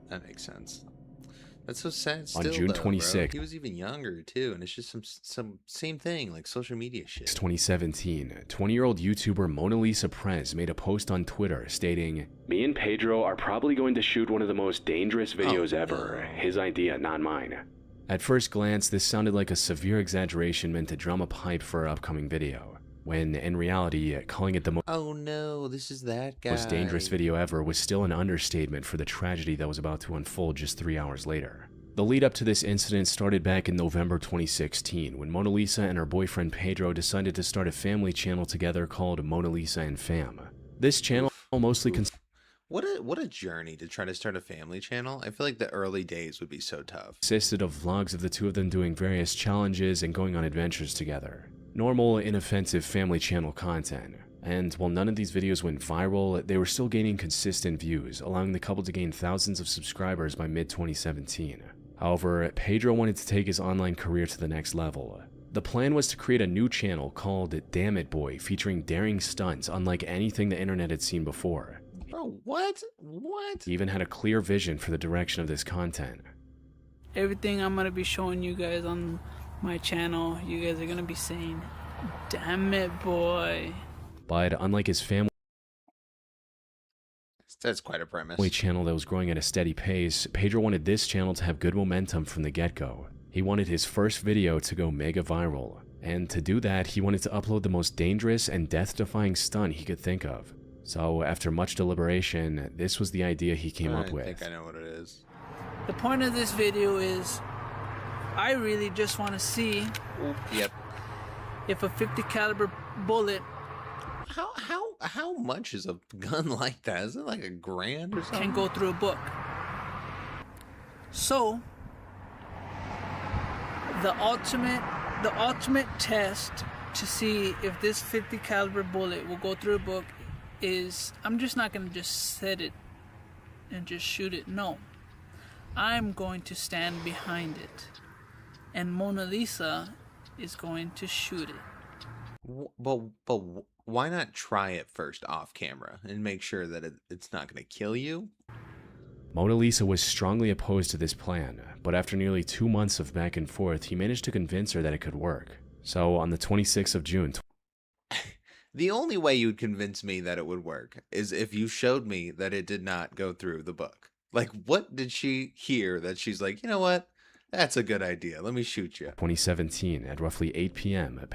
That makes sense. That's so sad still, On June though, bro. 26th, He was even younger, too, and it's just some same thing, like social media shit. 2017, 20-year-old YouTuber Mona Lisa Prez made a post on Twitter stating, "Me and Pedro are probably going to shoot one of the most dangerous videos ever. His idea, not mine." At first glance, this sounded like a severe exaggeration meant to drum up hype for her upcoming video, when in reality, calling it the Oh no, this is that guy. most dangerous video ever was still an understatement for the tragedy that was about to unfold just 3 hours later. The lead up to this incident started back in November 2016 when Mona Lisa and her boyfriend Pedro decided to start a family channel together called Mona Lisa and Fam. This channel mostly What a journey to try to start a family channel. I feel like the early days would be so tough. consisted of vlogs of the two of them doing various challenges and going on adventures together. Normal, inoffensive family channel content. And while none of these videos went viral, they were still gaining consistent views, allowing the couple to gain thousands of subscribers by mid-2017. However, Pedro wanted to take his online career to the next level. The plan was to create a new channel called Damn It Boy, featuring daring stunts unlike anything the internet had seen before. Bro, what? What? He even had a clear vision for the direction of this content. Everything I'm gonna be showing you guys on my channel, you guys are gonna be saying, "Damn it, boy." But unlike his family That's quite a premise. channel that was growing at a steady pace, Pedro wanted this channel to have good momentum from the get-go. He wanted his first video to go mega viral, and to do that, he wanted to upload the most dangerous and death-defying stunt he could think of. So after much deliberation, this was the idea he came up I with. think I know what it is. The point of this video is I really just want to see Yep. if a 50 caliber bullet How much is a gun like that? Is it like $1,000 or something? can go through a book. So the ultimate test to see if this 50 caliber bullet will go through a book is, I'm just not going to just set it and just shoot it. No. I'm going to stand behind it. And Mona Lisa is going to shoot it. But why not try it first off camera and make sure that it's not going to kill you? Mona Lisa was strongly opposed to this plan, but after nearly 2 months of back and forth, he managed to convince her that it could work. So on the 26th of June... The only way you'd convince me that it would work is if you showed me that it did not go through the book. Like, what did she hear that she's like, you know what? That's a good idea. Let me shoot you. 2017, at roughly 8 p.m.,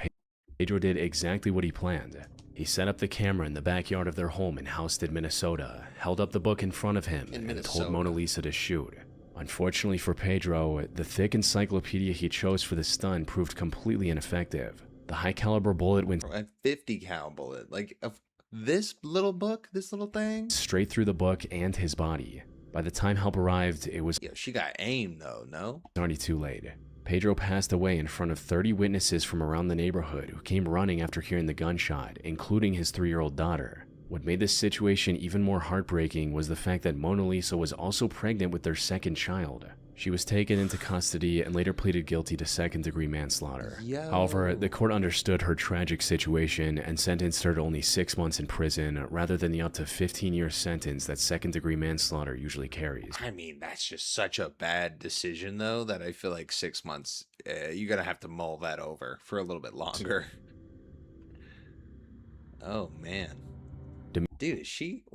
Pedro did exactly what he planned. He set up the camera in the backyard of their home in Houston, Minnesota, held up the book in front of him, and told Mona Lisa to shoot. Unfortunately for Pedro, the thick encyclopedia he chose for the stunt proved completely ineffective. The high-caliber bullet went A 50 cal bullet. Like, this little book, this little thing? straight through the book and his body. By the time help arrived, it was Yeah, she got aim though, no? already too late. Pedro passed away in front of 30 witnesses from around the neighborhood who came running after hearing the gunshot, including his 3-year-old daughter. What made this situation even more heartbreaking was the fact that Mona Lisa was also pregnant with their second child. She was taken into custody and later pleaded guilty to second-degree manslaughter. Yo. However, the court understood her tragic situation and sentenced her to only 6 months in prison rather than the up to 15-year sentence that second-degree manslaughter usually carries. I mean, that's just such a bad decision, though, that I feel like 6 months, you're going to have to mull that over for a little bit longer. Oh, man. Dude,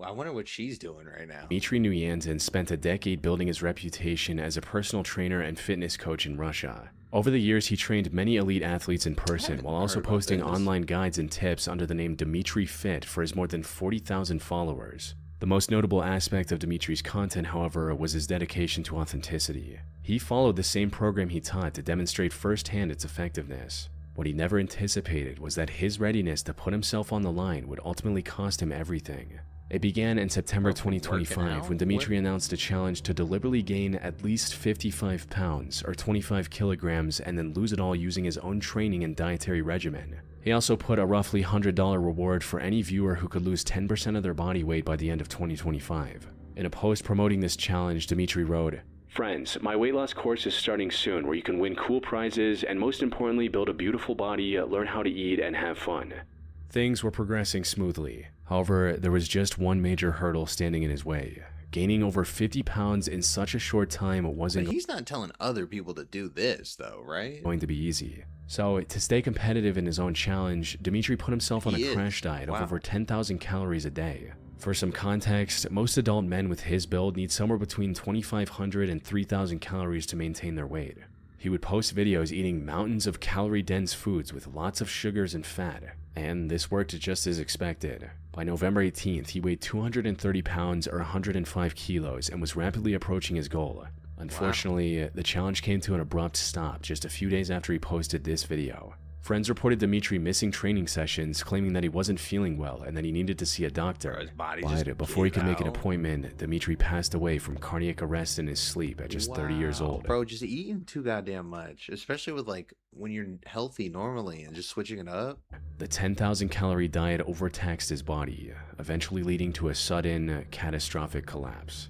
I wonder what she's doing right now. Dmitry Nuyanzin spent a decade building his reputation as a personal trainer and fitness coach in Russia. Over the years, he trained many elite athletes in person while also posting online guides and tips under the name Dmitry Fit for his more than 40,000 followers. The most notable aspect of Dmitry's content, however, was his dedication to authenticity. He followed the same program he taught to demonstrate firsthand its effectiveness. What he never anticipated was that his readiness to put himself on the line would ultimately cost him everything. It began in September 2025 when Dmitry announced a challenge to deliberately gain at least 55 pounds or 25 kilograms and then lose it all using his own training and dietary regimen. He also put a roughly $100 reward for any viewer who could lose 10% of their body weight by the end of 2025. In a post promoting this challenge, Dmitry wrote, "Friends, my weight loss course is starting soon where you can win cool prizes and most importantly build a beautiful body, learn how to eat, and have fun." Things were progressing smoothly. However, there was just one major hurdle standing in his way. Gaining over 50 pounds in such a short time wasn't But he's not telling other people to do this, though, right? going to be easy. So, to stay competitive in his own challenge, Dmitry put himself on a crash diet of over 10,000 calories a day. For some context, most adult men with his build need somewhere between 2,500 and 3,000 calories to maintain their weight. He would post videos eating mountains of calorie-dense foods with lots of sugars and fat, and this worked just as expected. By November 18th, he weighed 230 pounds or 105 kilos and was rapidly approaching his goal. Unfortunately, the challenge came to an abrupt stop just a few days after he posted this video. Friends reported Dmitry missing training sessions, claiming that he wasn't feeling well and that he needed to see a doctor. His body But just before he gave could make an out. appointment, Dmitry passed away from cardiac arrest in his sleep at just 30 years Wow. old. Bro, just eating too goddamn much, especially with like when you're healthy normally and just switching it up. The 10,000 calorie diet overtaxed his body, eventually leading to a sudden, catastrophic collapse.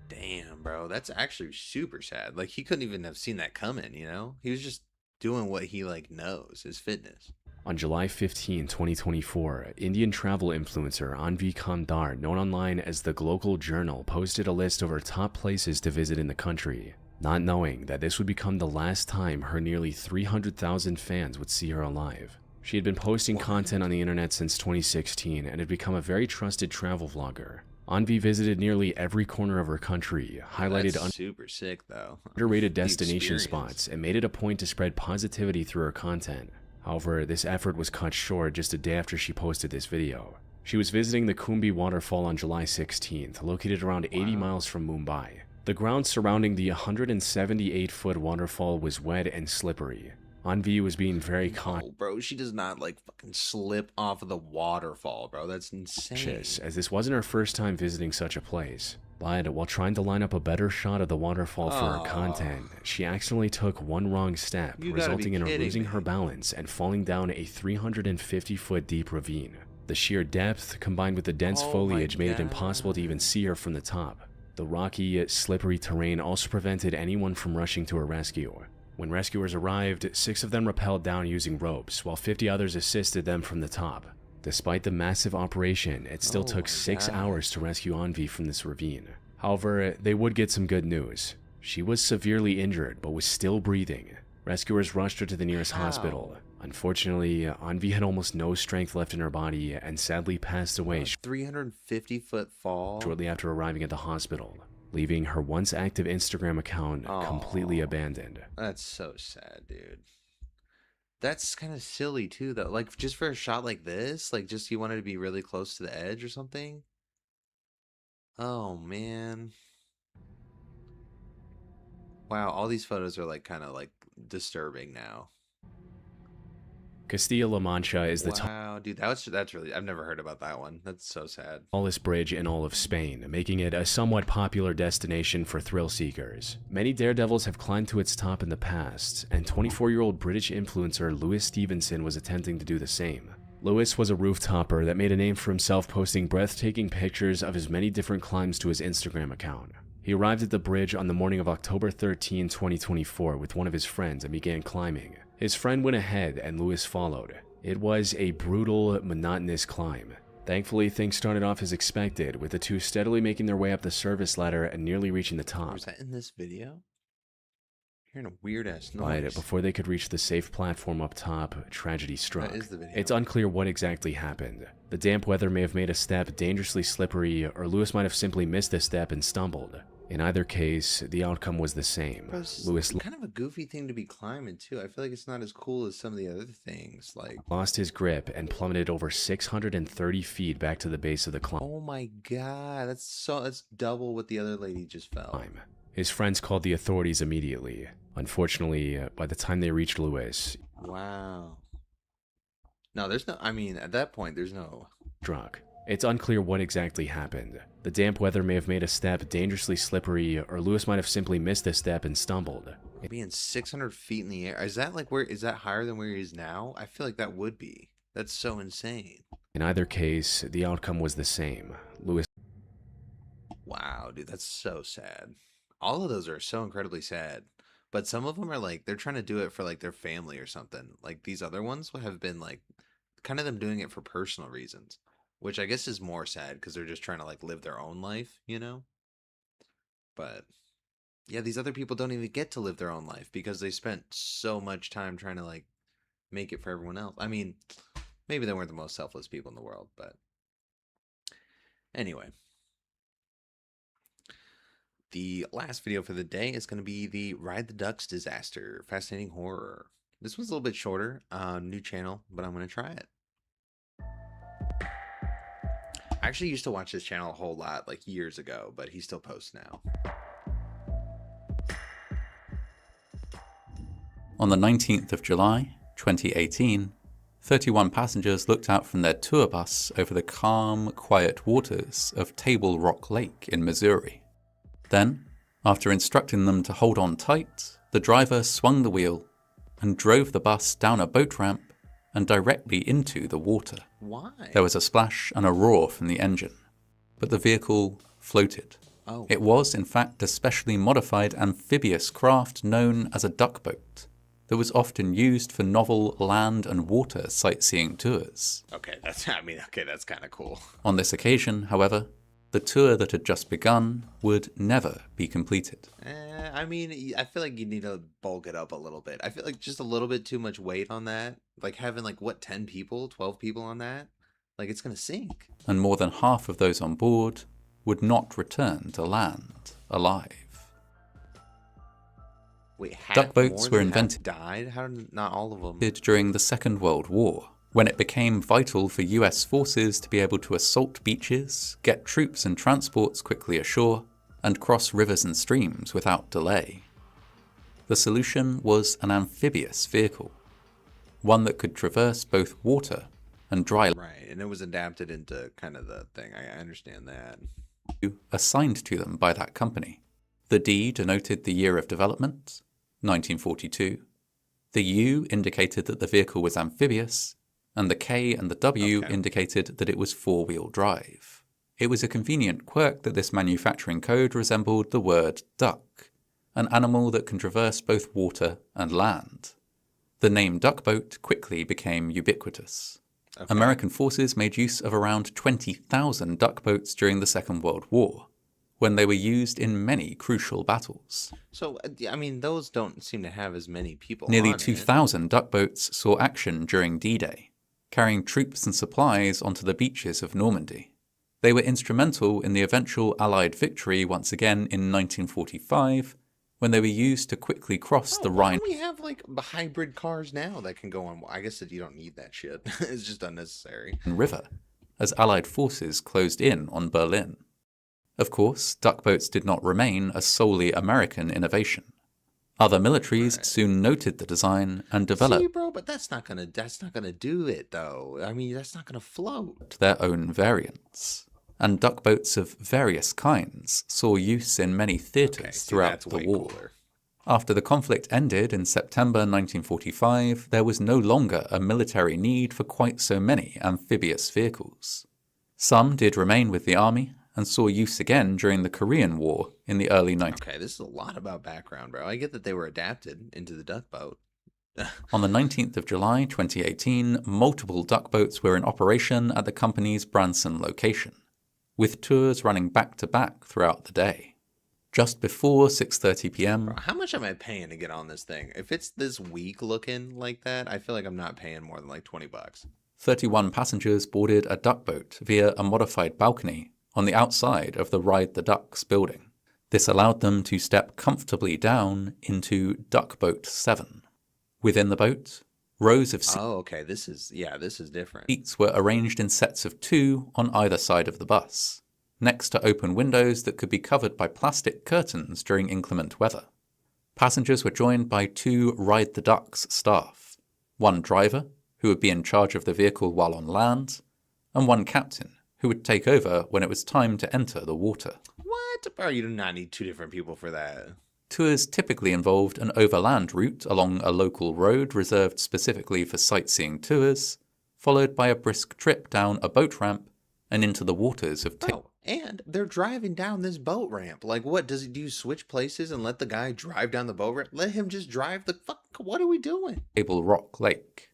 Damn, bro, that's actually super sad. Like he couldn't even have seen that coming, you know? He was just doing what he like knows, his fitness. On July 15, 2024, Indian travel influencer Anvi Kandar, known online as the Global Journal, posted a list of her top places to visit in the country, not knowing that this would become the last time her nearly 300,000 fans would see her alive. She had been posting content on the internet since 2016 and had become a very trusted travel vlogger. Anvi visited nearly every corner of her country, highlighted That's super sick though. underrated The destination experience. spots, and made it a point to spread positivity through her content. However, this effort was cut short just a day after she posted this video. She was visiting the Kumbi waterfall on July 16th, located around 80 miles from Mumbai. The ground surrounding the 178-foot waterfall was wet and slippery. Anvi was being very Oh, bro, she does not like fucking slip off of the waterfall, bro. That's insane. cautious, as this wasn't her first time visiting such a place. But while trying to line up a better shot of the waterfall for her content, she accidentally took one wrong step, resulting in her losing her balance and falling down a 350-foot deep ravine. The sheer depth, combined with the dense foliage, made it impossible to even see her from the top. The rocky, slippery terrain also prevented anyone from rushing to her rescue. When rescuers arrived, 6 of them rappelled down using ropes, while 50 others assisted them from the top. Despite the massive operation, it still took 6 hours to rescue Anvi from this ravine. However, they would get some good news. She was severely injured, but was still breathing. Rescuers rushed her to the nearest hospital. Unfortunately, Anvi had almost no strength left in her body and sadly passed away 350-foot fall shortly after arriving at the hospital, leaving her once active Instagram account completely abandoned. That's so sad, dude. That's kind of silly too, though. Like, just for a shot like this, like, just you wanted to be really close to the edge or something. Oh man. Wow, all these photos are like kind of like disturbing now. Castilla-La Mancha is the Wow, dude, that's really, I've never heard about that one. That's so sad. tallest bridge in all of Spain, making it a somewhat popular destination for thrill seekers. Many daredevils have climbed to its top in the past, and 24-year-old British influencer Lewis Stevenson was attempting to do the same. Lewis was a rooftopper that made a name for himself posting breathtaking pictures of his many different climbs to his Instagram account. He arrived at the bridge on the morning of October 13, 2024 with one of his friends and began climbing. His friend went ahead and Lewis followed. It was a brutal, monotonous climb. Thankfully, things started off as expected, with the two steadily making their way up the service ladder and nearly reaching the top. Was that in this video? Hearing a weird-ass But noise. before they could reach the safe platform up top, tragedy struck. That is the video. It's unclear what exactly happened. The damp weather may have made a step dangerously slippery, or Lewis might have simply missed a step and stumbled. In either case, the outcome was the same. Bro, this is Lewis kind of a goofy thing to be climbing too. I feel like it's not as cool as some of the other things. Like, lost his grip and plummeted over 630 feet back to the base of the climb. oh my god, that's double what the other lady just fell. His friends called the authorities immediately. Unfortunately, by the time they reached Lewis, Wow. No, there's no, I mean, at that point, there's no... struck. It's unclear what exactly happened. The damp weather may have made a step dangerously slippery, or Lewis might have simply missed a step and stumbled. Being 600 feet in the air, is that like is that higher than where he is now? I feel like that would be. That's so insane. In either case, the outcome was the same. Lewis. Wow, dude, that's so sad. All of those are so incredibly sad. But some of them are like, they're trying to do it for like their family or something. Like these other ones would have been like, kind of them doing it for personal reasons. Which I guess is more sad because they're just trying to like live their own life, you know? But yeah, these other people don't even get to live their own life because they spent so much time trying to like make it for everyone else. I mean, maybe they weren't the most selfless people in the world, but anyway. The last video for the day is going to be the Ride the Ducks disaster, fascinating horror. This one's a little bit shorter, new channel, but I'm going to try it. I actually used to watch this channel a whole lot, like years ago, but he still posts now. On the 19th of July, 2018, 31 passengers looked out from their tour bus over the calm, quiet waters of Table Rock Lake in Missouri. Then, after instructing them to hold on tight, the driver swung the wheel and drove the bus down a boat ramp and directly into the water. Why? There was a splash and a roar from the engine, but the vehicle floated. Oh. It was, in fact, a specially modified amphibious craft known as a duck boat that was often used for novel land and water sightseeing tours. Okay, that's kind of cool. On this occasion, however, the tour that had just begun would never be completed. I mean, I feel like you need to bulk it up a little bit. I feel like just a little bit too much weight on that. Like having like, what, 10 people, 12 people on that? Like it's going to sink. And more than half of those on board would not return to land alive. Wait, Duck more boats were than half invented died? How did not all of them? during the Second World War, when it became vital for US forces to be able to assault beaches, get troops and transports quickly ashore, and cross rivers and streams without delay. The solution was an amphibious vehicle, one that could traverse both water and dry Right, and it was adapted into kind of the thing. I understand that. assigned to them by that company. The D denoted the year of development, 1942. The U indicated that the vehicle was amphibious, and the K and the W indicated that it was four-wheel drive. It was a convenient quirk that this manufacturing code resembled the word duck, an animal that can traverse both water and land. The name duck boat quickly became ubiquitous. American forces made use of around 20,000 duck boats during the Second World War, when they were used in many crucial battles. So, I mean, those don't seem to have as many people Nearly on 2,000 duck boats saw action during D-Day, carrying troops and supplies onto the beaches of Normandy. They were instrumental in the eventual Allied victory once again in 1945, when they were used to quickly cross the Rhine. We have like hybrid cars now that can go on. I guess that you don't need that shit. It's just unnecessary. River, as Allied forces closed in on Berlin. Of course, duck boats did not remain a solely American innovation. Other militaries soon noted the design and developed See, bro, but that's not gonna do it though. I mean, that's not gonna float. their own variants. And duck boats of various kinds saw use in many theaters throughout the war. After the conflict ended in September 1945, there was no longer a military need for quite so many amphibious vehicles. Some did remain with the army and saw use again during the Korean War in the early 19th. Okay, this is a lot about background, bro. I get that they were adapted into the duck boat. On the 19th of July 2018, multiple duck boats were in operation at the company's Branson location, with tours running back-to-back throughout the day. Just before 6:30 p.m. Bro, how much am I paying to get on this thing? If it's this weak looking like that, I feel like I'm not paying more than like $20. 31 passengers boarded a duck boat via a modified balcony on the outside of the Ride the Ducks building. This allowed them to step comfortably down into Duck Boat 7. Within the boat, rows of this is different. seats were arranged in sets of 2 on either side of the bus, next to open windows that could be covered by plastic curtains during inclement weather. Passengers were joined by 2 Ride the Ducks staff, one driver, who would be in charge of the vehicle while on land, and one captain, who would take over when it was time to enter the water. What? Bro, you do not need 2 different people for that. Tours typically involved an overland route along a local road reserved specifically for sightseeing tours, followed by a brisk trip down a boat ramp and into the waters of And they're driving down this boat ramp. Like, what? Do you switch places and let the guy drive down the boat ramp? Let him just drive the fuck. What are we doing? Table Rock Lake.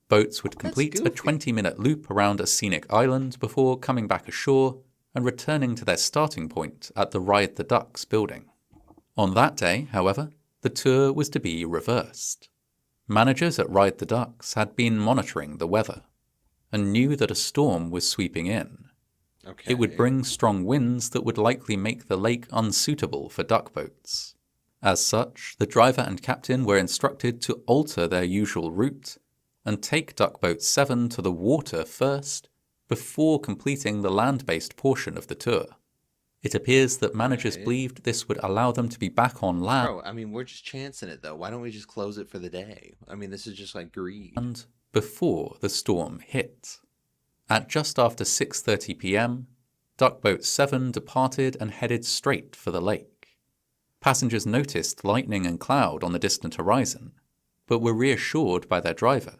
Boats would complete a 20-minute loop around a scenic island before coming back ashore and returning to their starting point at the Ride the Ducks building. On that day, however, the tour was to be reversed. Managers at Ride the Ducks had been monitoring the weather and knew that a storm was sweeping in. It would bring strong winds that would likely make the lake unsuitable for duck boats. As such, the driver and captain were instructed to alter their usual route and take Duck Boat 7 to the water first before completing the land-based portion of the tour. It appears that managers believed this would allow them to be back on land. Bro, I mean, we're just chancing it, though. Why don't we just close it for the day? I mean, this is just like greed. And before the storm hit. At just after 6:30 p.m., Duck Boat 7 departed and headed straight for the lake. Passengers noticed lightning and cloud on the distant horizon, but were reassured by their driver,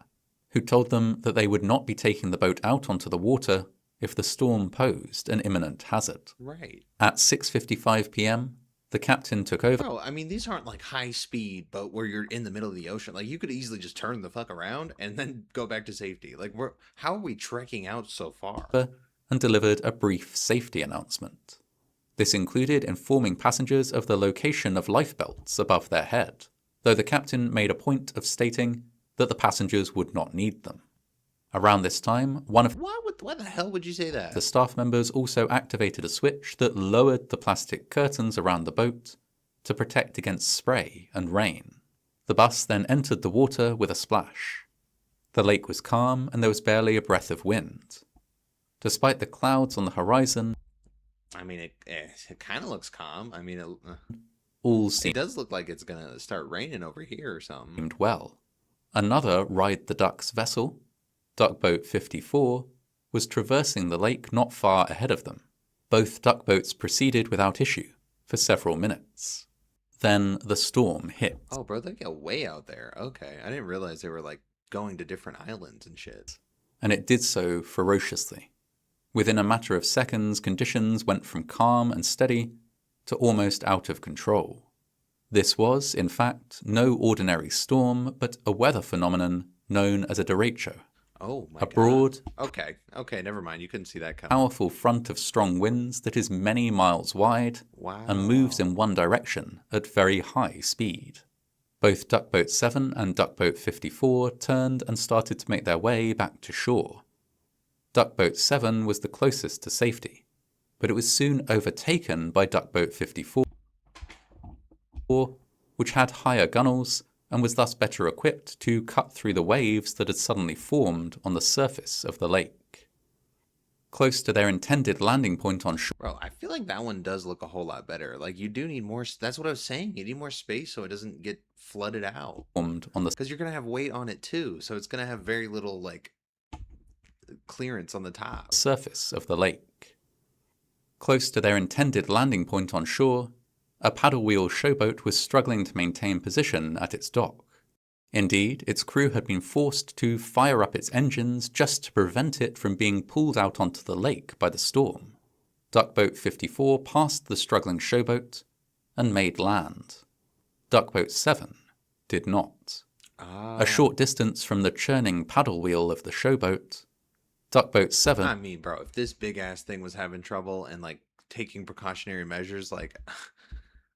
who told them that they would not be taking the boat out onto the water if the storm posed an imminent hazard. Right. At 6:55 p.m., the captain took over. Bro, I mean, these aren't like high-speed boat where you're in the middle of the ocean. Like, you could easily just turn the fuck around and then go back to safety. Like, how are we trekking out so far? And delivered a brief safety announcement. This included informing passengers of the location of lifebelts above their head, though the captain made a point of stating that the passengers would not need them. Around this time, one of Why the hell would you say that? the staff members also activated a switch that lowered the plastic curtains around the boat to protect against spray and rain. The bus then entered the water with a splash. The lake was calm and there was barely a breath of wind. Despite the clouds on the horizon, I mean, it kind of looks calm. I mean, all it seemed does look like it's gonna start raining over here or something. well. Another Ride the Ducks vessel, Duckboat 54, was traversing the lake not far ahead of them. Both duckboats proceeded without issue for several minutes. Then the storm hit. Oh, bro, they get way out there. Okay, I didn't realize they were like going to different islands and shit. And it did so ferociously. Within a matter of seconds, conditions went from calm and steady to almost out of control. This was, in fact, no ordinary storm, but a weather phenomenon known as a derecho. Oh my a broad, God. Okay, never mind. You couldn't see that coming. Powerful front of strong winds that is many miles wide and moves in one direction at very high speed. Both Duckboat 7 and Duckboat 54 turned and started to make their way back to shore. Duckboat 7 was the closest to safety, but it was soon overtaken by Duckboat 54, which had higher gunnels and was thus better equipped to cut through the waves that had suddenly formed on the surface of the lake. Close to their intended landing point on shore. Bro, I feel like that one does look a whole lot better. Like, you do need more, that's what I was saying. You need more space so it doesn't get flooded out. Because you're going to have weight on it too, so it's going to have very little, like, clearance on the top. Surface of the lake. Close to their intended landing point on shore, a paddle wheel showboat was struggling to maintain position at its dock. Indeed, its crew had been forced to fire up its engines just to prevent it from being pulled out onto the lake by the storm. Duckboat 54 passed the struggling showboat and made land. Duckboat 7 did not. A short distance from the churning paddle wheel of the showboat, Duckboat 7... I mean, bro, if this big-ass thing was having trouble and, like, taking precautionary measures, like...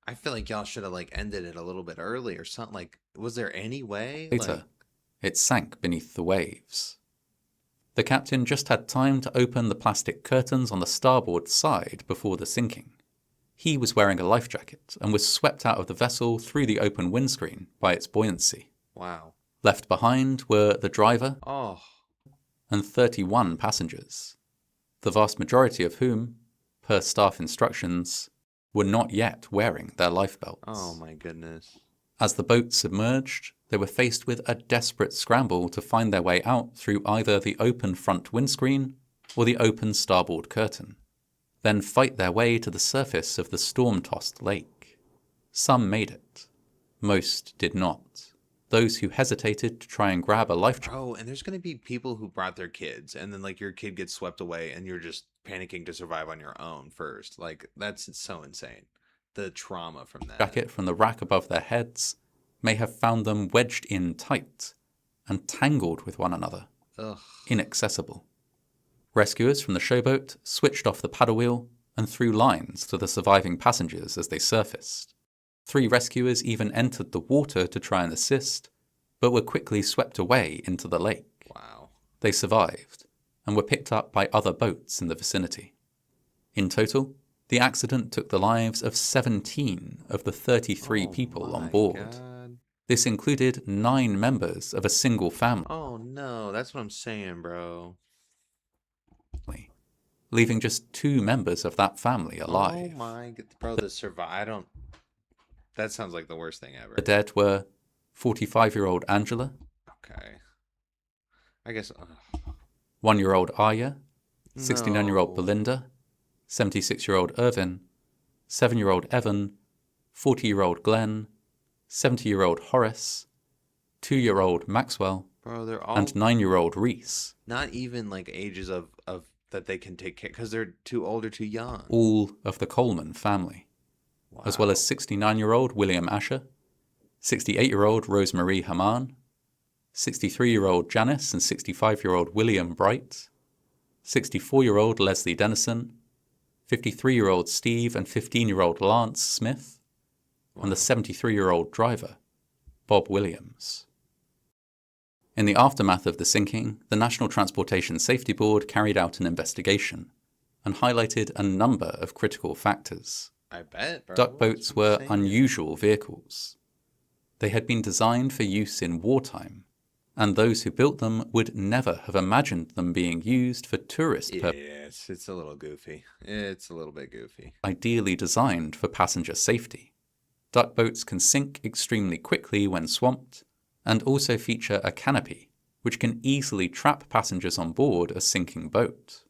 I feel like y'all should have, like, ended it a little bit early or something. Like, was there any way? Later, it sank beneath the waves. The captain just had time to open the plastic curtains on the starboard side before the sinking. He was wearing a life jacket and was swept out of the vessel through the open windscreen by its buoyancy. Wow. Left behind were the driver and 31 passengers, the vast majority of whom, per staff instructions, were not yet wearing their lifebelts. Oh my goodness. As the boat submerged, they were faced with a desperate scramble to find their way out through either the open front windscreen or the open starboard curtain, then fight their way to the surface of the storm-tossed lake. Some made it. Most did not. Those who hesitated to try and grab a life jacket. Oh, and there's going to be people who brought their kids, and then, like, your kid gets swept away, and you're just panicking to survive on your own first. Like, that's so insane. The trauma from that. Jacket from the rack above their heads may have found them wedged in tight and tangled with one another. Ugh. Inaccessible. Rescuers from the showboat switched off the paddle wheel and threw lines to the surviving passengers as they surfaced. 3 rescuers even entered the water to try and assist, but were quickly swept away into the lake. Wow. They survived and were picked up by other boats in the vicinity. In total, the accident took the lives of 17 of the 33 people on board. God. This included 9 members of a single family. Oh no, that's what I'm saying, bro. Leaving just 2 members of that family alive. Oh my god, bro, that sounds like the worst thing ever. The dead were 45-year-old Angela. Okay. I guess... 1-year-old Arya, 69-year-old Belinda, 76-year-old Irvin, 7-year-old Evan, 40-year-old Glenn, 70-year-old Horace, 2-year-old Maxwell, bro, they're all... and 9-year-old Reese. Not even, like, ages of that they can take care... Because they're too old or too young. All of the Coleman family. Wow. As well as 69-year-old William Asher, 68-year-old Rosemarie Haman, 63-year-old Janice and 65-year-old William Bright, 64-year-old Leslie Dennison, 53-year-old Steve and 15-year-old Lance Smith, and the 73-year-old driver, Bob Williams. In the aftermath of the sinking, the National Transportation Safety Board carried out an investigation and highlighted a number of critical factors. I bet, bro. Duck That's boats what I'm were saying. unusual vehicles. They had been designed for use in wartime, and those who built them would never have imagined them being used for tourist purposes. It's a little goofy. It's a little bit goofy. Ideally designed for passenger safety. Duck boats can sink extremely quickly when swamped, and also feature a canopy, which can easily trap passengers on board a sinking boat.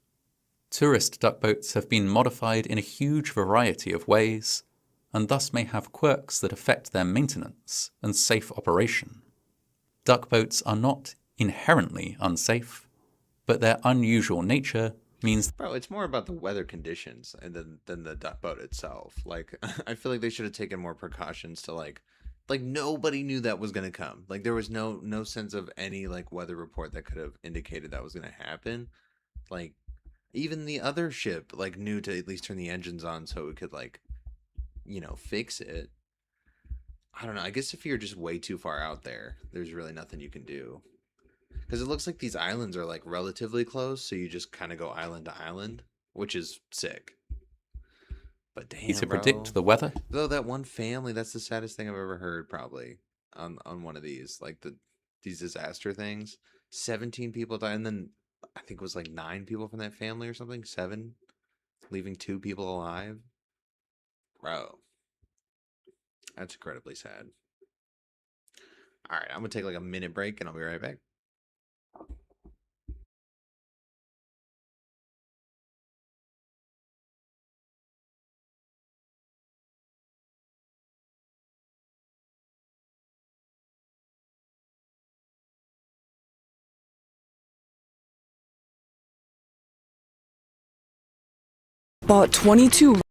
Tourist duck boats have been modified in a huge variety of ways, and thus may have quirks that affect their maintenance and safe operation. Duck boats are not inherently unsafe, but their unusual nature means... Bro, it's more about the weather conditions and than the duck boat itself. Like, I feel like they should have taken more precautions to like nobody knew that was gonna come. Like there was no sense of any like weather report that could have indicated that was gonna happen. Like even the other ship like knew to at least turn the engines on so it could like, fix it. I don't know. I guess if you're just way too far out there, there's really nothing you can do. Because it looks like these islands are like relatively close, so you just kind of go island to island, which is sick. But damn, to bro. predict the weather. Though that one family, that's the saddest thing I've ever heard, probably on one of these, like these disaster things. 17 people died, and then I think it was like 9 people from that family or something. 7, leaving 2 people alive. Bro, that's incredibly sad. All right, I'm gonna take like a minute break, and I'll be right back. Bought 22.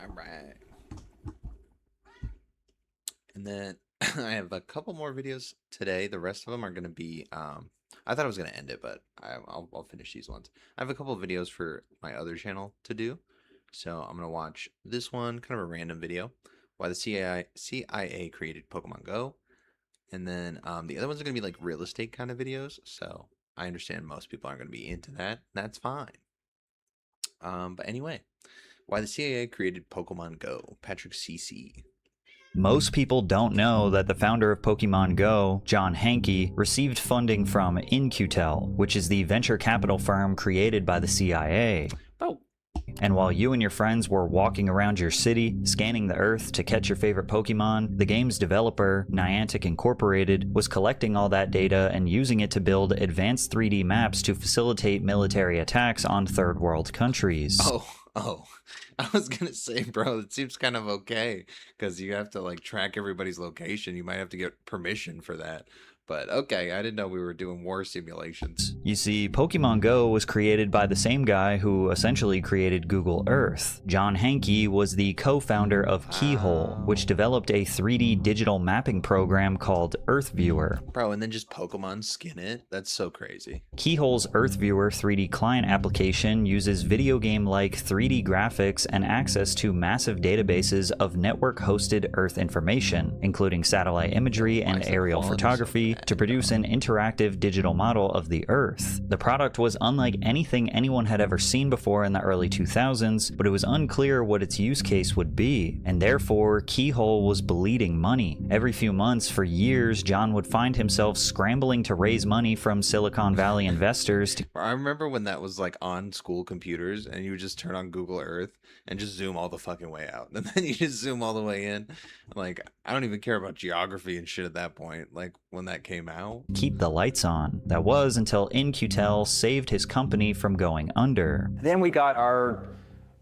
All right. And then I have a couple more videos today. The rest of them are going to be, I thought I was going to end it, but I'll finish these ones. I have a couple of videos for my other channel to do. So I'm going to watch this one, kind of a random video, why the CIA created Pokemon Go. And then the other ones are going to be like real estate kind of videos. So I understand most people aren't going to be into that. That's fine. But anyway, why the CIA created Pokemon Go. Patrick CC. Most people don't know that the founder of Pokemon Go, John Hanke, received funding from In-Q-Tel, which is the venture capital firm created by the CIA. Oh. And while you and your friends were walking around your city, scanning the earth to catch your favorite Pokemon, the game's developer, Niantic Incorporated, was collecting all that data and using it to build advanced 3D maps to facilitate military attacks on third world countries. Oh, I was gonna say, bro, it seems kind of okay because you have to like track everybody's location. You might have to get permission for that, But okay, I didn't know we were doing war simulations. You see, Pokemon Go was created by the same guy who essentially created Google Earth. John Hanke was the co-founder of Keyhole, which developed a 3D digital mapping program called Earth Viewer. Bro, and then just Pokemon skin it? That's so crazy. Keyhole's Earth Viewer 3D client application uses video game-like 3D graphics and access to massive databases of network-hosted Earth information, including satellite imagery and aerial photography, to produce an interactive digital model of the Earth. The product was unlike anything anyone had ever seen before in the early 2000s, but it was unclear what its use case would be, and therefore Keyhole was bleeding money. Every few months for years, John would find himself scrambling to raise money from Silicon Valley investors to I remember when that was like on school computers and you would just turn on Google Earth and just zoom all the fucking way out. And then you just zoom all the way in. Like, I don't even care about geography and shit at that point, like when that came out. keep the lights on. That was until In-Q-Tel saved his company from going under. Then we got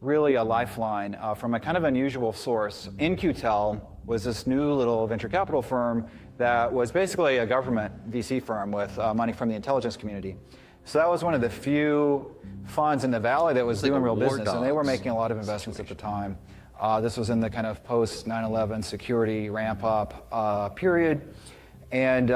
really a lifeline from a kind of unusual source. In-Q-Tel was this new little venture capital firm that was basically a government VC firm with money from the intelligence community. So that was one of the few funds in the Valley that was doing real business, and they were making a lot of investments at the time. This was in the kind of post 9/11 security ramp up period. And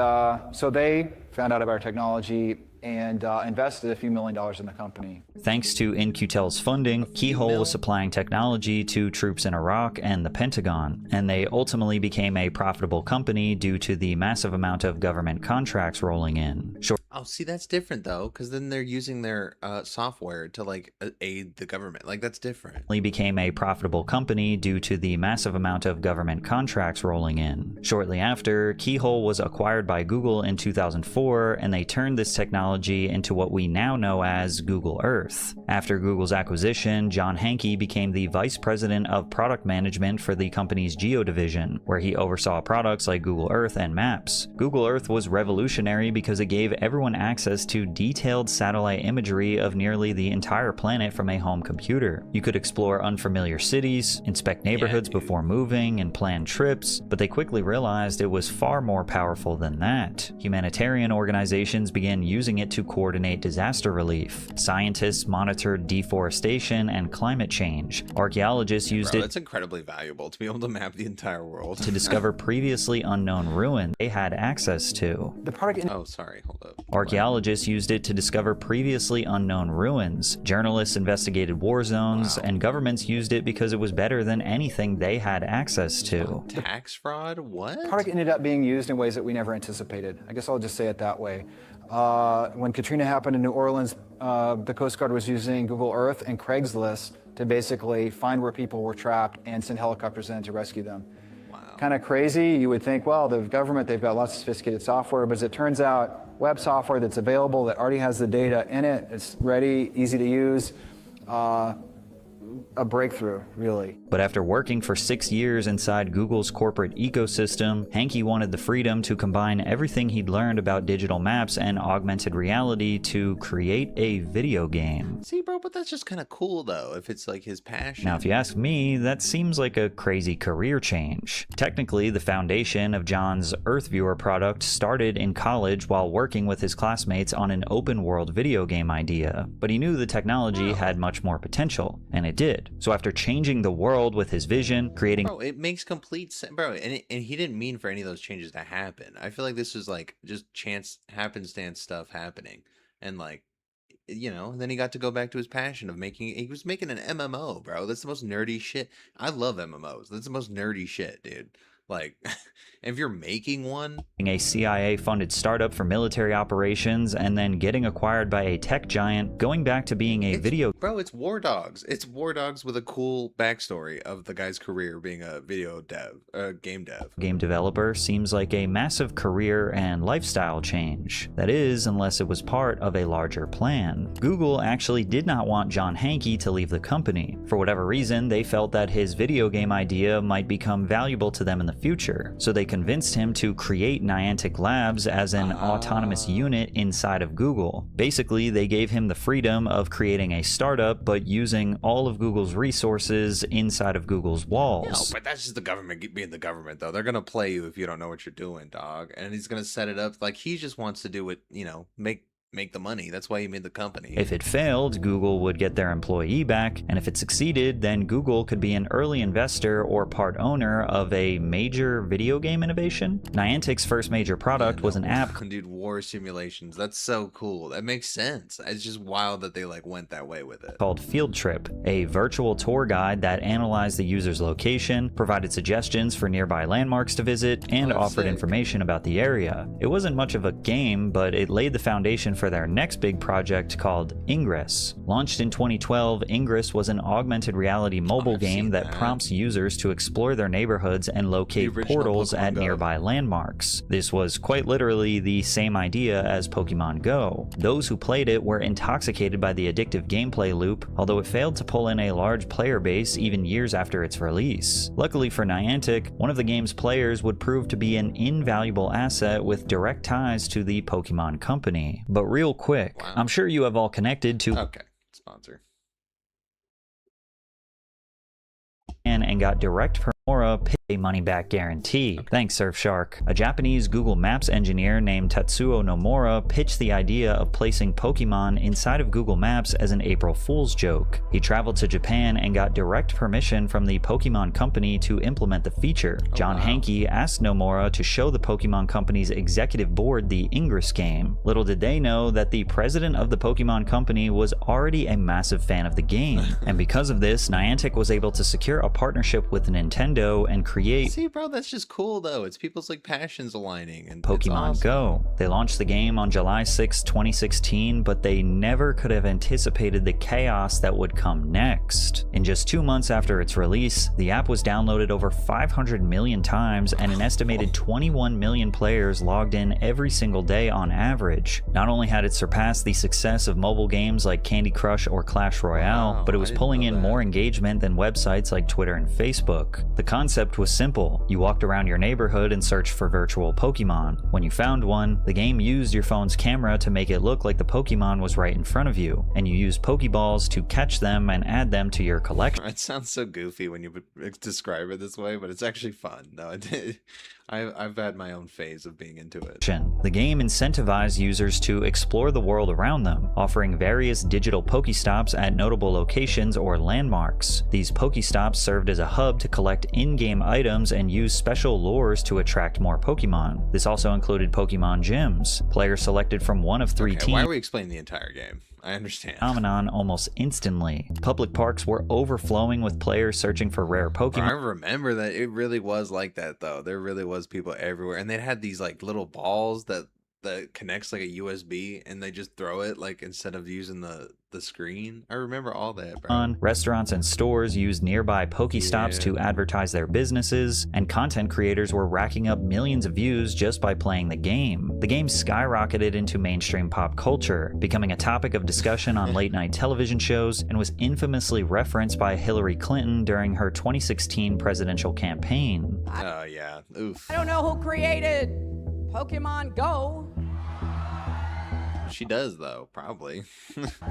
so they found out about our technology and invested a few $1 million in the company. Thanks to In-Q-Tel's funding, Keyhole was supplying technology to troops in Iraq and the Pentagon, and they ultimately became a profitable company due to the massive amount of government contracts rolling in. Oh, see, that's different though, because then they're using their software to like aid the government. Like, that's different. Became a profitable company due to the massive amount of government contracts rolling in. Shortly after, Keyhole was acquired by Google in 2004, and they turned this technology into what we now know as Google Earth. After Google's acquisition, John Hanke became the vice president of product management for the company's Geo division, where he oversaw products like Google Earth and Maps. Google Earth was revolutionary because it gave everyone access to detailed satellite imagery of nearly the entire planet from a home computer. You could explore unfamiliar cities, inspect neighborhoods before moving, and plan trips, but they quickly realized it was far more powerful than that. Humanitarian organizations began using it to coordinate disaster relief. Scientists monitored deforestation and climate change. Archaeologists used it. That's incredibly valuable to be able to map the entire world. To discover previously unknown ruins they had access to. The product. Oh, sorry, hold up. Archaeologists used it to discover previously unknown ruins. Journalists investigated war zones, and governments used it because it was better than anything they had access to. Tax fraud? What? The product ended up being used in ways that we never anticipated. I guess I'll just say it that way. When Katrina happened in New Orleans, the Coast Guard was using Google Earth and Craigslist to basically find where people were trapped and send helicopters in to rescue them. Kind of crazy. You would think, well, the government, they've got lots of sophisticated software, but as it turns out, web software that's available that already has the data in it, it's ready, easy to use, a breakthrough, really. But after working for 6 years inside Google's corporate ecosystem, Hanke wanted the freedom to combine everything he'd learned about digital maps and augmented reality to create a video game. See, bro, but that's just kind of cool, though, if it's like his passion. Now, if you ask me, that seems like a crazy career change. Technically, the foundation of John's Earth Viewer product started in college while working with his classmates on an open-world video game idea, but he knew the technology had much more potential, and it did. So after changing the world with his vision, creating... Bro, it makes complete sense, bro, and he didn't mean for any of those changes to happen. I feel like this was like just chance, happenstance stuff happening, and like, you know, then he got to go back to his passion of making, he was making an MMO, bro. That's the most nerdy shit. I love MMOs. That's the most nerdy shit, dude. Like, if you're making one, a CIA-funded startup for military operations, and then getting acquired by a tech giant, going back to being a video... Bro, it's War Dogs. It's War Dogs with a cool backstory of the guy's career being a video dev, game dev. Game developer seems like a massive career and lifestyle change. That is, unless it was part of a larger plan. Google actually did not want John Hanke to leave the company. For whatever reason, they felt that his video game idea might become valuable to them in the future. So they convinced him to create Niantic Labs as an autonomous unit inside of Google. Basically, they gave him the freedom of creating a startup, but using all of Google's resources inside of Google's walls. No, but that's just the government being the government, though. They're gonna play you if you don't know what you're doing, dog. And he's gonna set it up like he just wants to do it, you know, make the money. That's why he made the company. If it failed, Google would get their employee back, and if it succeeded, then Google could be an early investor or part owner of a major video game innovation. Niantic's first major product was an app. Dude, war simulations. That's so cool. That makes sense. It's just wild that they like went that way with it. Called Field Trip, a virtual tour guide that analyzed the user's location, provided suggestions for nearby landmarks to visit, and offered information about the area. It wasn't much of a game, but it laid the foundation for their next big project called Ingress. Launched in 2012, Ingress was an augmented reality mobile game that prompts users to explore their neighborhoods and locate portals at nearby landmarks. This was quite literally the same idea as Pokemon Go. Those who played it were intoxicated by the addictive gameplay loop, although it failed to pull in a large player base even years after its release. Luckily for Niantic, one of the game's players would prove to be an invaluable asset with direct ties to the Pokemon company. But real quick, I'm sure you have all connected to sponsor and got direct Nomura pay money-back guarantee. Thanks, Surfshark. A Japanese Google Maps engineer named Tatsuo Nomura pitched the idea of placing Pokemon inside of Google Maps as an April Fool's joke. He traveled to Japan and got direct permission from the Pokemon company to implement the feature. John Hanke asked Nomura to show the Pokemon company's executive board the Ingress game. Little did they know that the president of the Pokemon company was already a massive fan of the game. And because of this, Niantic was able to secure a partnership with Nintendo and create See, bro, that's just cool though. It's people's like passions aligning and Pokemon Go. They launched the game on July 6, 2016, but they never could have anticipated the chaos that would come next. In just 2 months after its release, the app was downloaded over 500 million times and an estimated 21 million players logged in every single day on average. Not only had it surpassed the success of mobile games like Candy Crush or Clash Royale, but it was pulling in more engagement than websites like Twitter and Facebook. The concept was simple. You walked around your neighborhood and searched for virtual Pokemon. When you found one, the game used your phone's camera to make it look like the Pokemon was right in front of you, and you used Pokeballs to catch them and add them to your collection. It sounds so goofy when you describe it this way, but it's actually fun. No, I've had my own phase of being into it. The game incentivized users to explore the world around them, offering various digital Pokestops at notable locations or landmarks. These Pokestops served as a hub to collect in-game items and use special lures to attract more Pokemon. This also included Pokemon gyms. Players selected from one of three teams. Why are we explaining the entire game? I understand. Phenomenon almost instantly. Public parks were overflowing with players searching for rare Pokemon. I remember that it really was like that though. There really was people everywhere, and they had these like little balls that connects like a USB, and they just throw it like instead of using the screen. I remember all that, bro. Restaurants and stores used nearby Pokestops to advertise their businesses, and content creators were racking up millions of views just by playing the game. The game skyrocketed into mainstream pop culture, becoming a topic of discussion on late-night television shows, and was infamously referenced by Hillary Clinton during her 2016 presidential campaign. Oh yeah, oof. I don't know who created Pokemon Go. She does though, probably.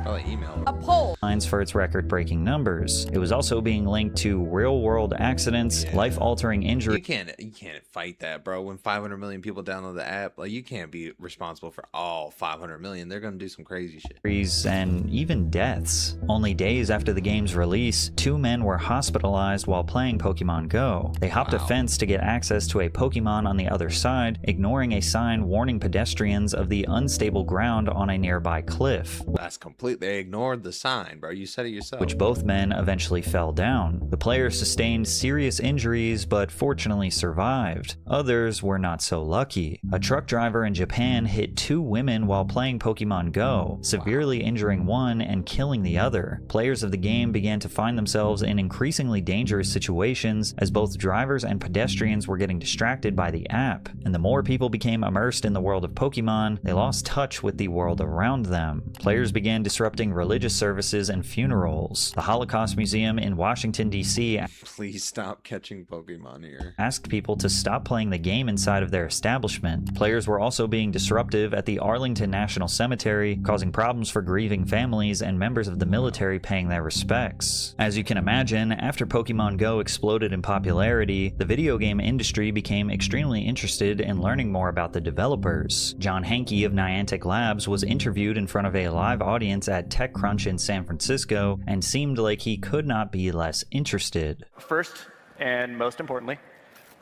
Probably email. A poll. For its record-breaking numbers. It was also being linked to real-world accidents, life-altering injuries. You can't fight that, bro. When 500 million people download the app, like you can't be responsible for all 500 million. They're gonna do some crazy shit. And even deaths. Only days after the game's release, 2 men were hospitalized while playing Pokemon Go. They hopped a fence to get access to a Pokemon on the other side, ignoring a sign warning pedestrians of the unstable ground on a nearby cliff. That's complete. They ignored the sign, bro. You said it yourself. Which both men eventually fell down. The players sustained serious injuries, but fortunately survived. Others were not so lucky. A truck driver in Japan hit 2 women while playing Pokemon Go, severely injuring one and killing the other. Players of the game began to find themselves in increasingly dangerous situations as both drivers and pedestrians were getting distracted by the app. And the more people became immersed in the world of Pokemon, they lost touch with the world around them. Players began disrupting religious services and funerals. The Holocaust Museum in Washington, D.C. Please stop catching Pokemon here. asked people to stop playing the game inside of their establishment. Players were also being disruptive at the Arlington National Cemetery, causing problems for grieving families and members of the military paying their respects. As you can imagine, after Pokemon Go exploded in popularity, the video game industry became extremely interested in learning more about the developers. John Hankey of Niantic Labs was interviewed in front of a live audience at TechCrunch in San Francisco and seemed like he could not be less interested. First, and most importantly,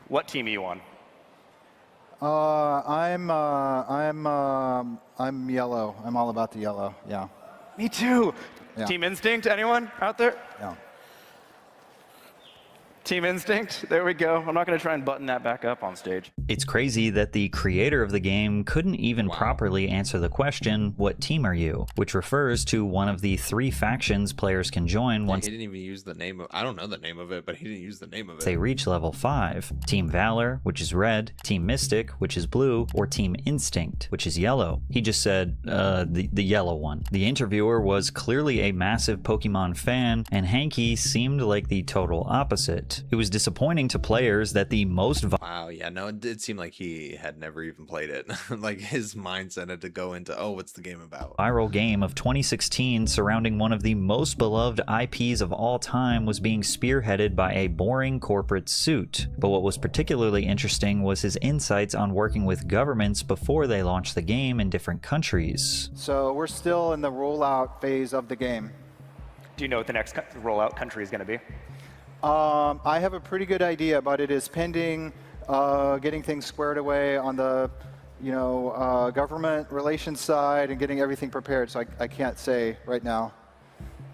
what team are you on? I'm yellow. I'm all about the yellow. Yeah. Me too. Yeah. Team Instinct, anyone out there? Yeah. Team Instinct, there we go. I'm not going to try and button that back up on stage. It's crazy that the creator of the game couldn't even properly answer the question, what team are you? Which refers to one of the 3 factions players can join once He didn't even use the name of, I don't know the name of it, but he didn't use the name of it. they reach level 5. Team Valor, which is red, Team Mystic, which is blue, or Team Instinct, which is yellow. He just said, the yellow one. The interviewer was clearly a massive Pokemon fan, and Hankey seemed like the total opposite. It was disappointing to players that the most Wow, yeah, no, it did seem like he had never even played it. Like his mindset had to go into, oh, what's the game about? viral game of 2016 surrounding one of the most beloved IPs of all time was being spearheaded by a boring corporate suit. But what was particularly interesting was his insights on working with governments before they launched the game in different countries. So we're still in the rollout phase of the game. Do you know what the next rollout country is going to be? I have a pretty good idea, but it is pending getting things squared away on the, government relations side and getting everything prepared. So I can't say right now.